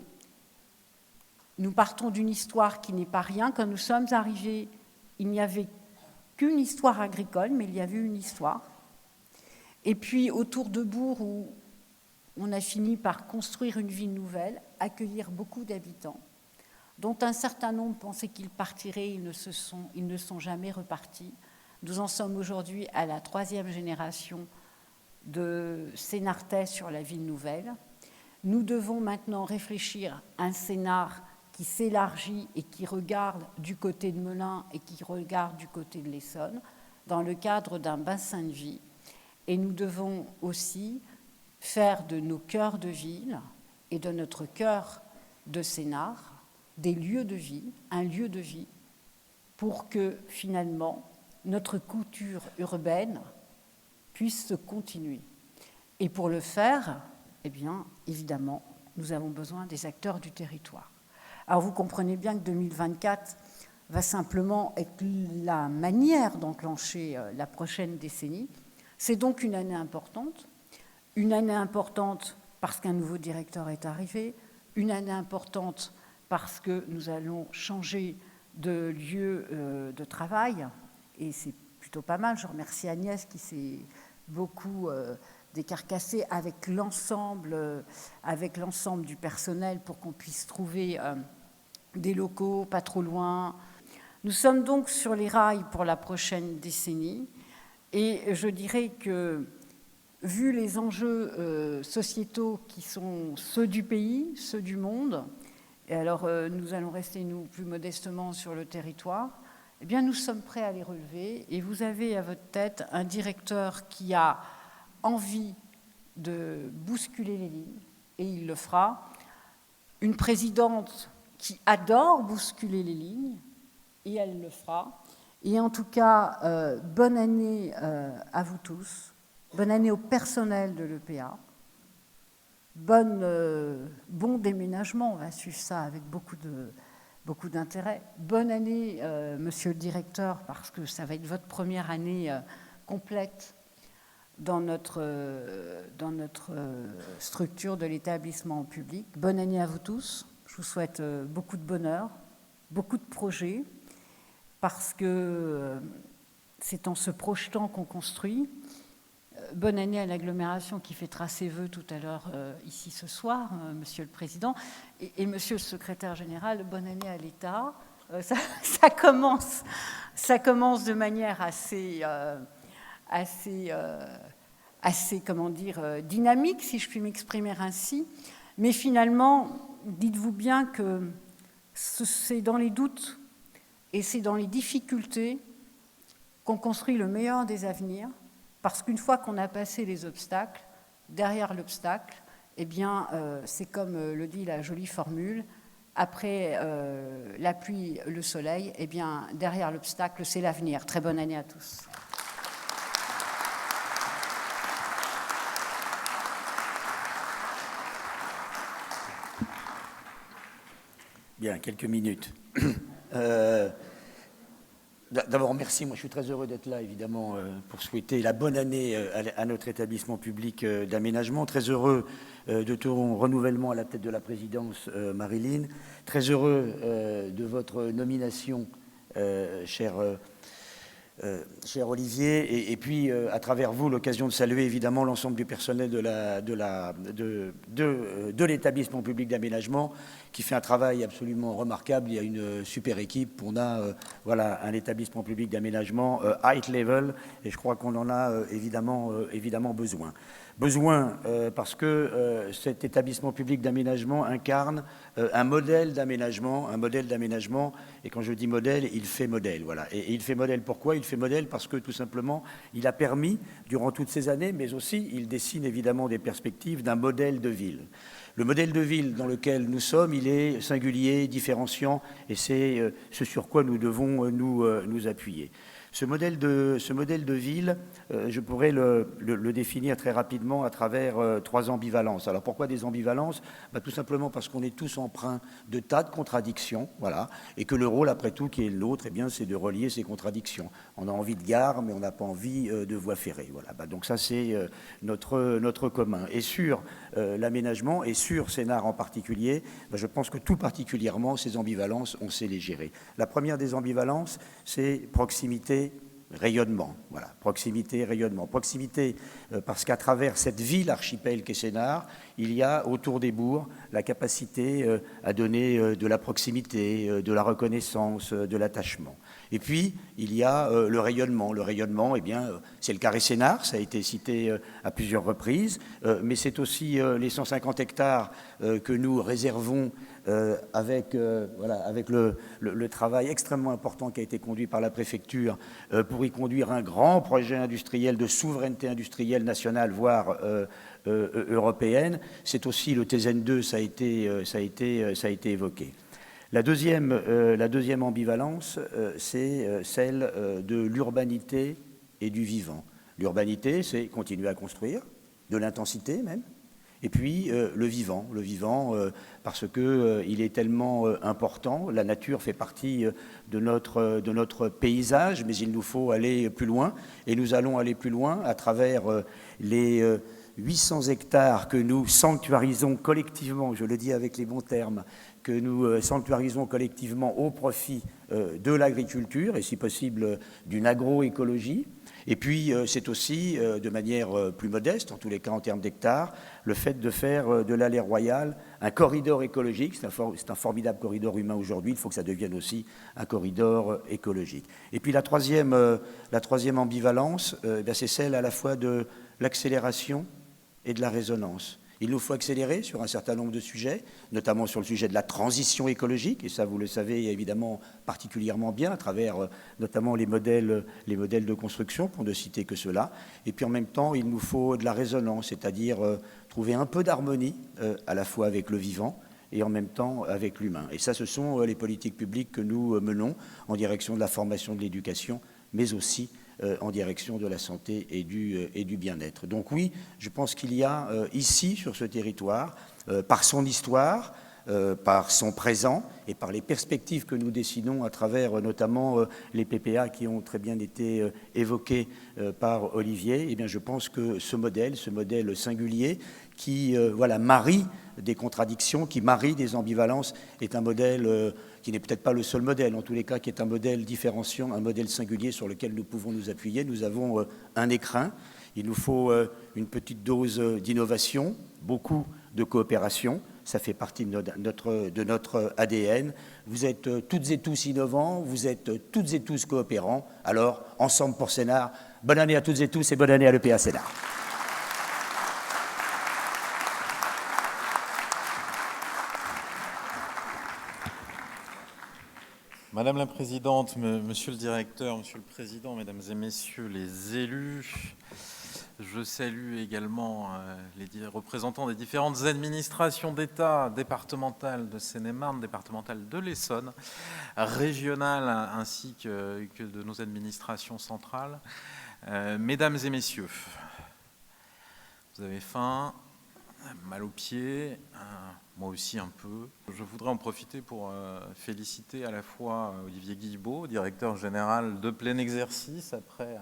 nous partons d'une histoire qui n'est pas rien. Quand nous sommes arrivés, il n'y avait qu'une histoire agricole, mais il y avait une histoire. Et puis, autour de Bourg, où on a fini par construire une ville nouvelle, accueillir beaucoup d'habitants, dont un certain nombre pensaient qu'ils partiraient, ils ne sont jamais repartis. Nous en sommes aujourd'hui à la 3e génération de Sénartais sur la ville nouvelle. Nous devons maintenant réfléchir à un Sénart qui s'élargit et qui regarde du côté de Melun et qui regarde du côté de l'Essonne, dans le cadre d'un bassin de vie. Et nous devons aussi faire de nos cœurs de ville et de notre cœur de Sénart des lieux de vie, un lieu de vie, pour que finalement notre culture urbaine puisse se continuer. Et pour le faire, eh bien, évidemment, nous avons besoin des acteurs du territoire. Alors vous comprenez bien que 2024 va simplement être la manière d'enclencher la prochaine décennie. C'est donc une année importante parce qu'un nouveau directeur est arrivé, une année importante parce que nous allons changer de lieu de travail, et c'est plutôt pas mal. Je remercie Agnès qui s'est beaucoup décarcassée avec l'ensemble du personnel pour qu'on puisse trouver des locaux pas trop loin. Nous sommes donc sur les rails pour la prochaine décennie, et je dirais que, vu les enjeux sociétaux qui sont ceux du pays, ceux du monde, et alors nous allons rester, nous, plus modestement sur le territoire, eh bien nous sommes prêts à les relever, et vous avez à votre tête un directeur qui a envie de bousculer les lignes, et il le fera, une présidente qui adore bousculer les lignes, et elle le fera. Et en tout cas, bonne année à vous tous, bonne année au personnel de l'EPA, bon déménagement, on va suivre ça avec beaucoup d'intérêt. Bonne année, monsieur le directeur, parce que ça va être votre première année complète dans notre structure de l'établissement public. Bonne année à vous tous, je vous souhaite beaucoup de bonheur, beaucoup de projets, parce que c'est en se projetant qu'on construit. Bonne année à l'agglomération qui fêtera ses vœux tout à l'heure ici ce soir, Monsieur le Président, et Monsieur le Secrétaire Général, bonne année à l'État. Ça commence de manière assez comment dire, dynamique, si je puis m'exprimer ainsi. Mais finalement, dites-vous bien que c'est dans les doutes et c'est dans les difficultés qu'on construit le meilleur des avenirs, parce qu'une fois qu'on a passé les obstacles, derrière l'obstacle, eh bien, c'est comme le dit la jolie formule, après la pluie, le soleil, eh bien, derrière l'obstacle, c'est l'avenir. Très bonne année à tous. Bien, quelques minutes. D'abord, merci. Moi, je suis très heureux d'être là, évidemment, pour souhaiter la bonne année à notre établissement public d'aménagement. Très heureux de ton renouvellement à la tête de la présidence, Marilyn. Très heureux de votre nomination, cher Olivier, et puis à travers vous l'occasion de saluer évidemment l'ensemble du personnel de l'établissement public d'aménagement qui fait un travail absolument remarquable. Il y a une super équipe. On a voilà, un établissement public d'aménagement high level, et je crois qu'on en a évidemment besoin. Parce que cet établissement public d'aménagement incarne un modèle d'aménagement, et quand je dis modèle, il fait modèle. Voilà. Et il fait modèle pourquoi ? Il fait modèle parce que tout simplement, il a permis, durant toutes ces années, mais aussi il dessine évidemment des perspectives d'un modèle de ville. Le modèle de ville dans lequel nous sommes, il est singulier, différenciant, et c'est ce sur quoi nous devons nous appuyer. Ce modèle de ville, je pourrais le définir très rapidement à travers 3 ambivalences. Alors pourquoi des ambivalences ? Tout simplement parce qu'on est tous empreints de tas de contradictions, voilà, et que le rôle, après tout, qui est le nôtre, eh bien, c'est de relier ces contradictions. On a envie de gare, mais on n'a pas envie de voie ferrée. Voilà. Donc ça, c'est notre commun. Et sur l'aménagement, et sur Sénart en particulier, je pense que tout particulièrement, ces ambivalences, on sait les gérer. La première des ambivalences, c'est proximité, rayonnement. Voilà, proximité, rayonnement. Proximité parce qu'à travers cette ville archipel qu'est Sénart, il y a autour des bourgs la capacité à donner de la proximité, de la reconnaissance, de l'attachement. Et puis, il y a le rayonnement. Le rayonnement, eh bien, c'est le carré Sénart, ça a été cité à plusieurs reprises, mais c'est aussi les 150 hectares que nous réservons avec le travail extrêmement important qui a été conduit par la préfecture pour y conduire un grand projet industriel de souveraineté industrielle nationale, voire européenne. C'est aussi le TZN2, ça a été évoqué. La deuxième ambivalence, c'est celle de l'urbanité et du vivant. L'urbanité, c'est continuer à construire, de l'intensité même. Et puis le vivant parce qu'il est tellement important. La nature fait partie de notre paysage, mais il nous faut aller plus loin. Et nous allons aller plus loin à travers les 800 hectares que nous sanctuarisons collectivement, je le dis avec les bons termes, que nous sanctuarisons collectivement au profit de l'agriculture et si possible d'une agroécologie. Et puis c'est aussi, de manière plus modeste, en tous les cas en termes d'hectares, le fait de faire de l'allée royale un corridor écologique. C'est un formidable corridor humain aujourd'hui, il faut que ça devienne aussi un corridor écologique. Et puis la troisième ambivalence, c'est celle à la fois de l'accélération et de la résonance. Il nous faut accélérer sur un certain nombre de sujets, notamment sur le sujet de la transition écologique, et ça vous le savez évidemment particulièrement bien à travers notamment les modèles de construction, pour ne citer que cela. Et puis en même temps, il nous faut de la résonance, c'est-à-dire trouver un peu d'harmonie à la fois avec le vivant et en même temps avec l'humain. Et ça, ce sont les politiques publiques que nous menons en direction de la formation, de l'éducation, mais aussi en direction de la santé et du bien-être. Donc oui, je pense qu'il y a ici, sur ce territoire, par son histoire, par son présent et par les perspectives que nous dessinons à travers notamment les PPA qui ont très bien été évoqués par Olivier, eh bien, je pense que ce modèle singulier qui marie des contradictions, qui marie des ambivalences, est un modèle qui n'est peut-être pas le seul modèle, en tous les cas qui est un modèle différenciant, un modèle singulier sur lequel nous pouvons nous appuyer. Nous avons un écrin, il nous faut une petite dose d'innovation, beaucoup de coopération, ça fait partie de notre ADN. Vous êtes toutes et tous innovants, vous êtes toutes et tous coopérants. Alors, ensemble pour Sénart, bonne année à toutes et tous et bonne année à l'EPA Sénart. Madame la Présidente, Monsieur le Directeur, Monsieur le Président, Mesdames et Messieurs les élus, je salue également les représentants des différentes administrations d'État, départementales de Seine-et-Marne, départementales de l'Essonne, régionales ainsi que de nos administrations centrales. Mesdames et Messieurs, vous avez faim, mal aux pieds, moi aussi un peu. Je voudrais en profiter pour féliciter à la fois Olivier Guilbeault, directeur général de plein exercice, après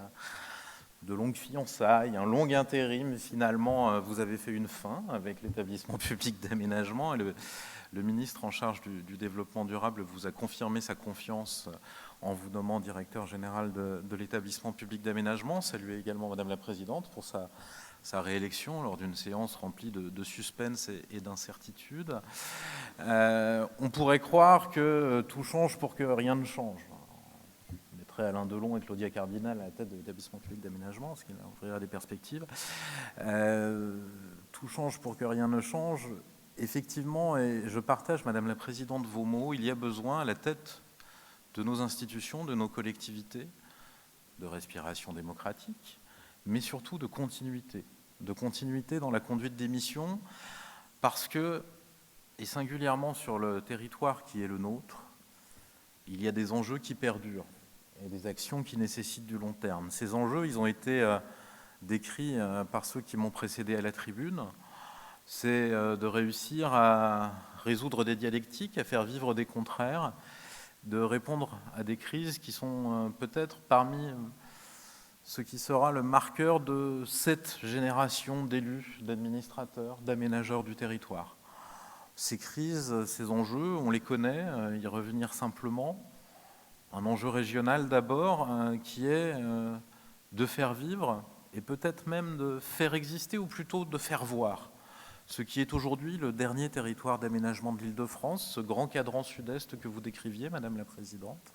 de longues fiançailles, un long intérim. Finalement, vous avez fait une fin avec l'établissement public d'aménagement et le ministre en charge du développement durable vous a confirmé sa confiance en vous nommant directeur général de l'établissement public d'aménagement. Saluez également Madame la Présidente pour sa réélection lors d'une séance remplie de suspense et d'incertitude. On pourrait croire que tout change pour que rien ne change. On mettrait Alain Delon et Claudia Cardinal à la tête de l'établissement public d'aménagement, ce qui ouvrirait des perspectives. Tout change pour que rien ne change. Effectivement, et je partage, Madame la Présidente, vos mots, il y a besoin à la tête de nos institutions, de nos collectivités, de respiration démocratique, mais surtout de continuité dans la conduite des missions, parce que, et singulièrement sur le territoire qui est le nôtre, il y a des enjeux qui perdurent et des actions qui nécessitent du long terme. Ces enjeux, ils ont été décrits par ceux qui m'ont précédé à la tribune. C'est de réussir à résoudre des dialectiques, à faire vivre des contraires, de répondre à des crises qui sont peut-être parmi ce qui sera le marqueur de cette génération d'élus, d'administrateurs, d'aménageurs du territoire. Ces crises, ces enjeux, on les connaît, y revenir simplement. Un enjeu régional d'abord, qui est de faire vivre et peut-être même de faire exister, ou plutôt de faire voir, ce qui est aujourd'hui le dernier territoire d'aménagement de l'Île-de-France, ce grand cadran sud-est que vous décriviez, Madame la Présidente,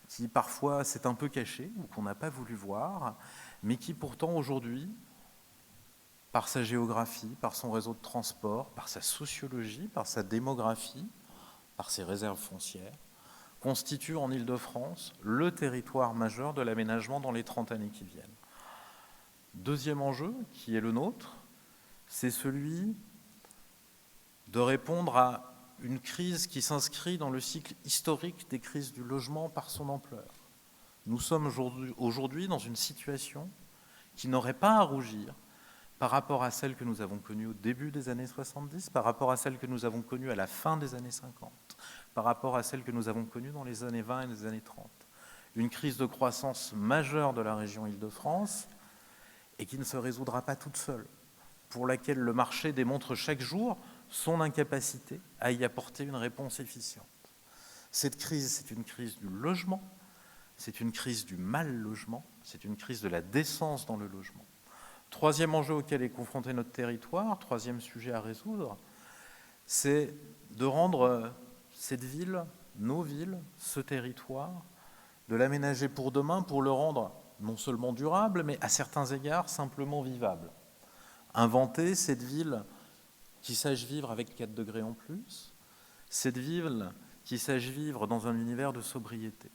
qui parfois s'est un peu caché ou qu'on n'a pas voulu voir, mais qui pourtant aujourd'hui, par sa géographie, par son réseau de transport, par sa sociologie, par sa démographie, par ses réserves foncières, constitue en Île-de-France le territoire majeur de l'aménagement dans les 30 années qui viennent. Deuxième enjeu, qui est le nôtre, c'est celui de répondre à une crise qui s'inscrit dans le cycle historique des crises du logement par son ampleur. Nous sommes aujourd'hui dans une situation qui n'aurait pas à rougir par rapport à celle que nous avons connue au début des années 70, par rapport à celle que nous avons connue à la fin des années 50, par rapport à celle que nous avons connue dans les années 20 et les années 30. Une crise de croissance majeure de la région Île-de-France et qui ne se résoudra pas toute seule, pour laquelle le marché démontre chaque jour son incapacité à y apporter une réponse efficiente. Cette crise, c'est une crise du logement, c'est une crise du mal-logement, c'est une crise de la décence dans le logement. Troisième enjeu auquel est confronté notre territoire, troisième sujet à résoudre, c'est de rendre cette ville, nos villes, ce territoire, de l'aménager pour demain, pour le rendre non seulement durable, mais à certains égards simplement vivable. Inventer cette ville qui sache vivre avec 4 degrés en plus, cette ville qui sache vivre dans un univers de sobriété.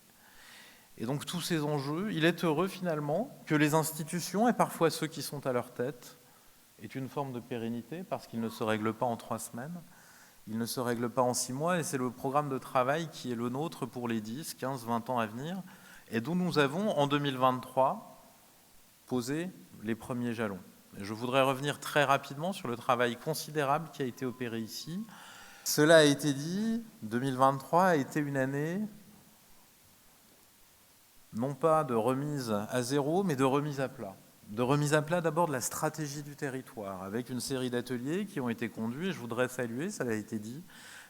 Et donc tous ces enjeux, il est heureux finalement que les institutions, et parfois ceux qui sont à leur tête, aient une forme de pérennité, parce qu'ils ne se règlent pas en 3 semaines, ils ne se règlent pas en 6 mois, et c'est le programme de travail qui est le nôtre pour les 10, 15, 20 ans à venir, et dont nous avons, en 2023, posé les premiers jalons. Je voudrais revenir très rapidement sur le travail considérable qui a été opéré ici, Cela a été dit, 2023 a été une année non pas de remise à zéro, mais de remise à plat. De remise à plat d'abord de la stratégie du territoire, avec une série d'ateliers qui ont été conduits. Je voudrais saluer, ça a été dit,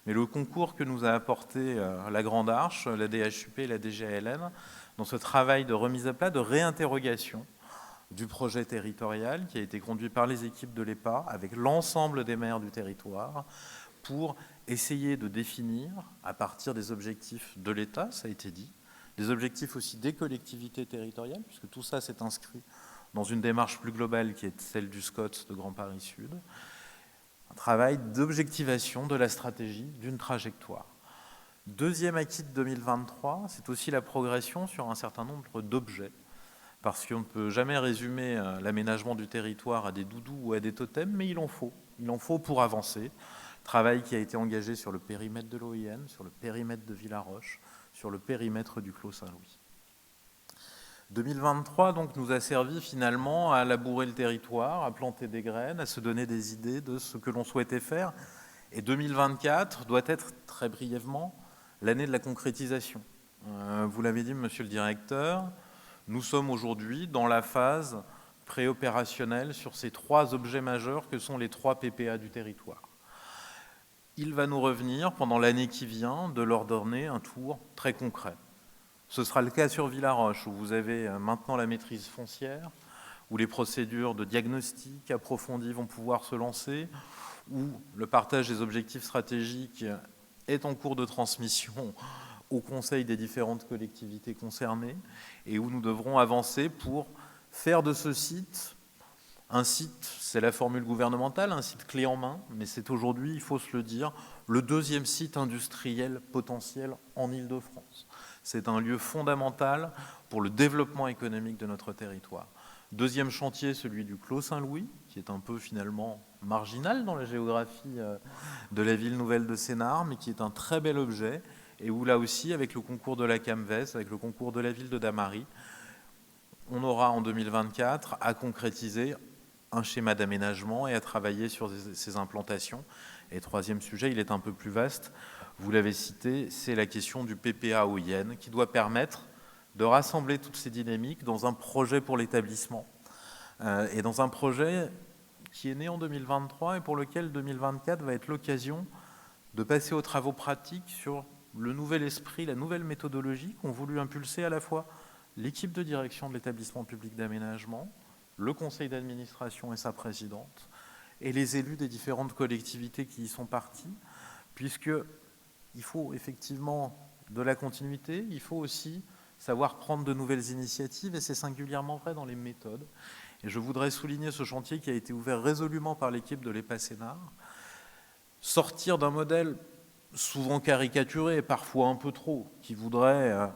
mais le concours que nous a apporté la Grande Arche, la DHUP et la DGALN, dans ce travail de remise à plat, de réinterrogation du projet territorial qui a été conduit par les équipes de l'EPA, avec l'ensemble des maires du territoire, pour essayer de définir, à partir des objectifs de l'État, ça a été dit, des objectifs aussi des collectivités territoriales, puisque tout ça s'est inscrit dans une démarche plus globale qui est celle du SCOT de Grand Paris Sud, un travail d'objectivation de la stratégie d'une trajectoire. Deuxième acquis de 2023, c'est aussi la progression sur un certain nombre d'objets, parce qu'on ne peut jamais résumer l'aménagement du territoire à des doudous ou à des totems, mais il en faut pour avancer. Travail qui a été engagé sur le périmètre de l'OIN, sur le périmètre de Villaroche, sur le périmètre du Clos Saint-Louis. 2023 donc, nous a servi finalement à labourer le territoire, à planter des graines, à se donner des idées de ce que l'on souhaitait faire. Et 2024 doit être, très brièvement, l'année de la concrétisation. Vous l'avez dit, monsieur le directeur, nous sommes aujourd'hui dans la phase préopérationnelle sur ces 3 objets majeurs que sont les 3 PPA du territoire. Il va nous revenir, pendant l'année qui vient, de leur donner un tour très concret. Ce sera le cas sur Villaroche, où vous avez maintenant la maîtrise foncière, où les procédures de diagnostic approfondies vont pouvoir se lancer, où le partage des objectifs stratégiques est en cours de transmission au conseil des différentes collectivités concernées, et où nous devrons avancer pour faire de ce site un site, c'est la formule gouvernementale, un site clé en main, mais c'est aujourd'hui, il faut se le dire, le 2e site industriel potentiel en Île-de-France. C'est un lieu fondamental pour le développement économique de notre territoire. 2e chantier, celui du Clos Saint-Louis, qui est un peu finalement marginal dans la géographie de la ville nouvelle de Sénart, mais qui est un très bel objet, et où là aussi, avec le concours de la CAMVES, avec le concours de la ville de Damary, on aura en 2024 à concrétiser un schéma d'aménagement et à travailler sur ces implantations. Et 3e sujet, il est un peu plus vaste, vous l'avez cité, c'est la question du PPA OIN qui doit permettre de rassembler toutes ces dynamiques dans un projet pour l'établissement. Et dans un projet qui est né en 2023 et pour lequel 2024 va être l'occasion de passer aux travaux pratiques sur le nouvel esprit, la nouvelle méthodologie qu'ont voulu impulser à la fois l'équipe de direction de l'établissement public d'aménagement, le conseil d'administration et sa présidente, et les élus des différentes collectivités qui y sont partis, puisqu'il faut effectivement de la continuité, il faut aussi savoir prendre de nouvelles initiatives, et c'est singulièrement vrai dans les méthodes. Et je voudrais souligner ce chantier qui a été ouvert résolument par l'équipe de l'EPA Sénart, sortir d'un modèle souvent caricaturé, et parfois un peu trop, qui voudrait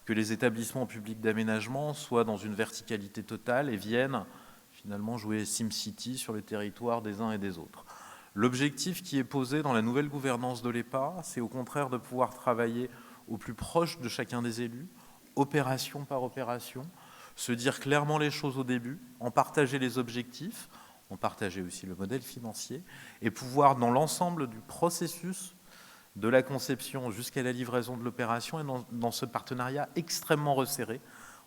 que les établissements publics d'aménagement soient dans une verticalité totale et viennent finalement jouer SimCity sur le territoire des uns et des autres. L'objectif qui est posé dans la nouvelle gouvernance de l'EPA, c'est au contraire de pouvoir travailler au plus proche de chacun des élus, opération par opération, se dire clairement les choses au début, en partager les objectifs, en partager aussi le modèle financier, et pouvoir dans l'ensemble du processus de la conception jusqu'à la livraison de l'opération et dans ce partenariat extrêmement resserré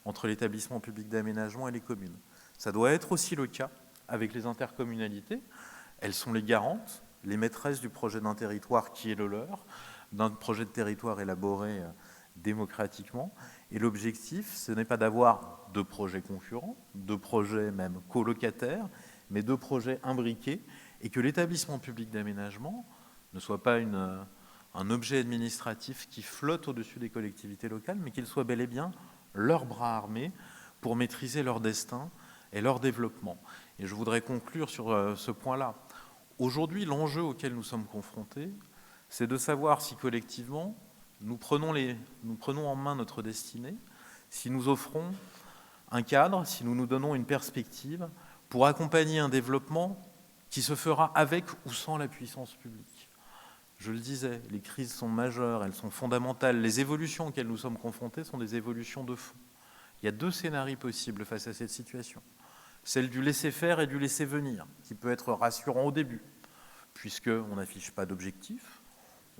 entre l'établissement public d'aménagement et les communes. Ça doit être aussi le cas avec les intercommunalités. Elles sont les garantes, les maîtresses du projet d'un territoire qui est le leur, d'un projet de territoire élaboré démocratiquement. Et l'objectif, ce n'est pas d'avoir 2 projets concurrents, 2 projets même colocataires, mais 2 projets imbriqués, et que l'établissement public d'aménagement ne soit pas un objet administratif qui flotte au-dessus des collectivités locales, mais qu'il soit bel et bien leur bras armé pour maîtriser leur destin et leur développement. Et je voudrais conclure sur ce point-là. Aujourd'hui, l'enjeu auquel nous sommes confrontés, c'est de savoir si collectivement, nous prenons en main notre destinée, si nous offrons un cadre, si nous nous donnons une perspective pour accompagner un développement qui se fera avec ou sans la puissance publique. Je le disais, les crises sont majeures, elles sont fondamentales. Les évolutions auxquelles nous sommes confrontés sont des évolutions de fond. Il y a 2 scénarios possibles face à cette situation. Celle du laisser-faire et du laisser-venir, qui peut être rassurant au début, puisqu'on n'affiche pas d'objectif,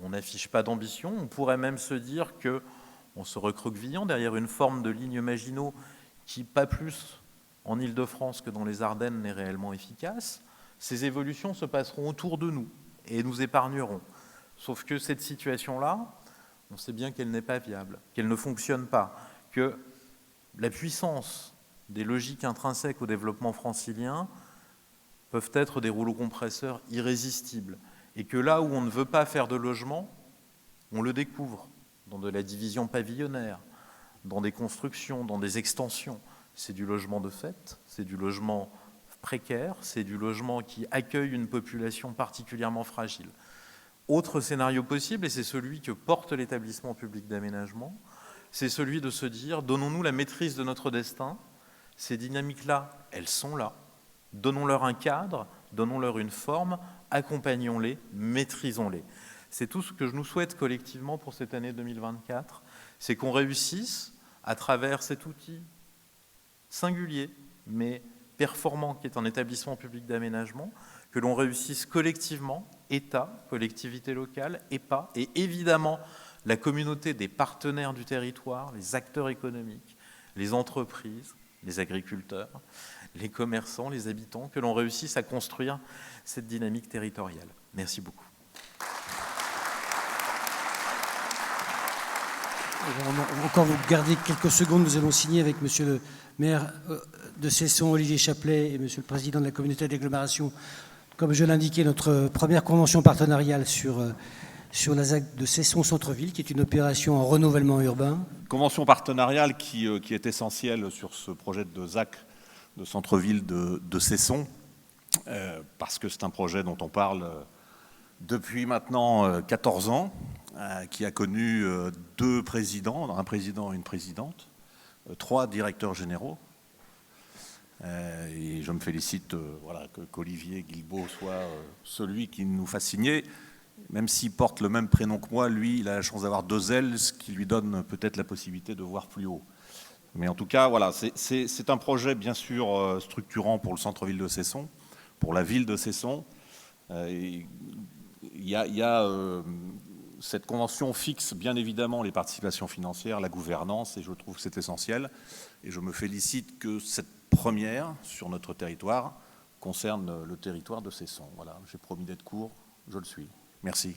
On n'affiche pas d'ambition. On pourrait même se dire qu'on se recroquevillant derrière une forme de ligne Maginot qui, pas plus en Île-de-France que dans les Ardennes, n'est réellement efficace. Ces évolutions se passeront autour de nous et nous épargneront. Sauf que cette situation-là, on sait bien qu'elle n'est pas viable, qu'elle ne fonctionne pas, que la puissance des logiques intrinsèques au développement francilien peuvent être des rouleaux compresseurs irrésistibles. Et que là où on ne veut pas faire de logement, on le découvre dans de la division pavillonnaire, dans des constructions, dans des extensions. C'est du logement de fait, c'est du logement précaire, c'est du logement qui accueille une population particulièrement fragile. Autre scénario possible, et c'est celui que porte l'établissement public d'aménagement, c'est celui de se dire, donnons-nous la maîtrise de notre destin, ces dynamiques-là, elles sont là, donnons-leur un cadre, donnons-leur une forme, accompagnons-les, maîtrisons-les. C'est tout ce que je nous souhaite collectivement pour cette année 2024, c'est qu'on réussisse, à travers cet outil singulier, mais performant qui est un établissement public d'aménagement, que l'on réussisse collectivement, État, collectivités locales, EPA, et évidemment la communauté des partenaires du territoire, les acteurs économiques, les entreprises, les agriculteurs, les commerçants, les habitants, que l'on réussisse à construire cette dynamique territoriale. Merci beaucoup. Encore vous gardez quelques secondes, nous allons signer avec monsieur le maire de Cesson, Olivier Chaplet, et monsieur le président de la communauté d'agglomération, comme je l'indiquais, notre première convention partenariale sur la ZAC de Cesson Centre-Ville, qui est une opération en renouvellement urbain. Convention partenariale qui est essentielle sur ce projet de ZAC de centre-ville de Cesson, parce que c'est un projet dont on parle depuis maintenant 14 ans, qui a connu 2 présidents, un président et une présidente, 3 directeurs généraux. Et je me félicite qu'Olivier Guilbault soit celui qui nous fasse signer. Même s'il porte le même prénom que moi, lui, il a la chance d'avoir 2 ailes, ce qui lui donne peut-être la possibilité de voir plus haut. Mais en tout cas, voilà, c'est un projet bien sûr structurant pour le centre-ville de Cesson, pour la ville de Cesson. Cette convention fixe bien évidemment les participations financières, la gouvernance, et je trouve que c'est essentiel. Et je me félicite que cette première sur notre territoire concerne le territoire de Cesson. Voilà, j'ai promis d'être court, je le suis. Merci.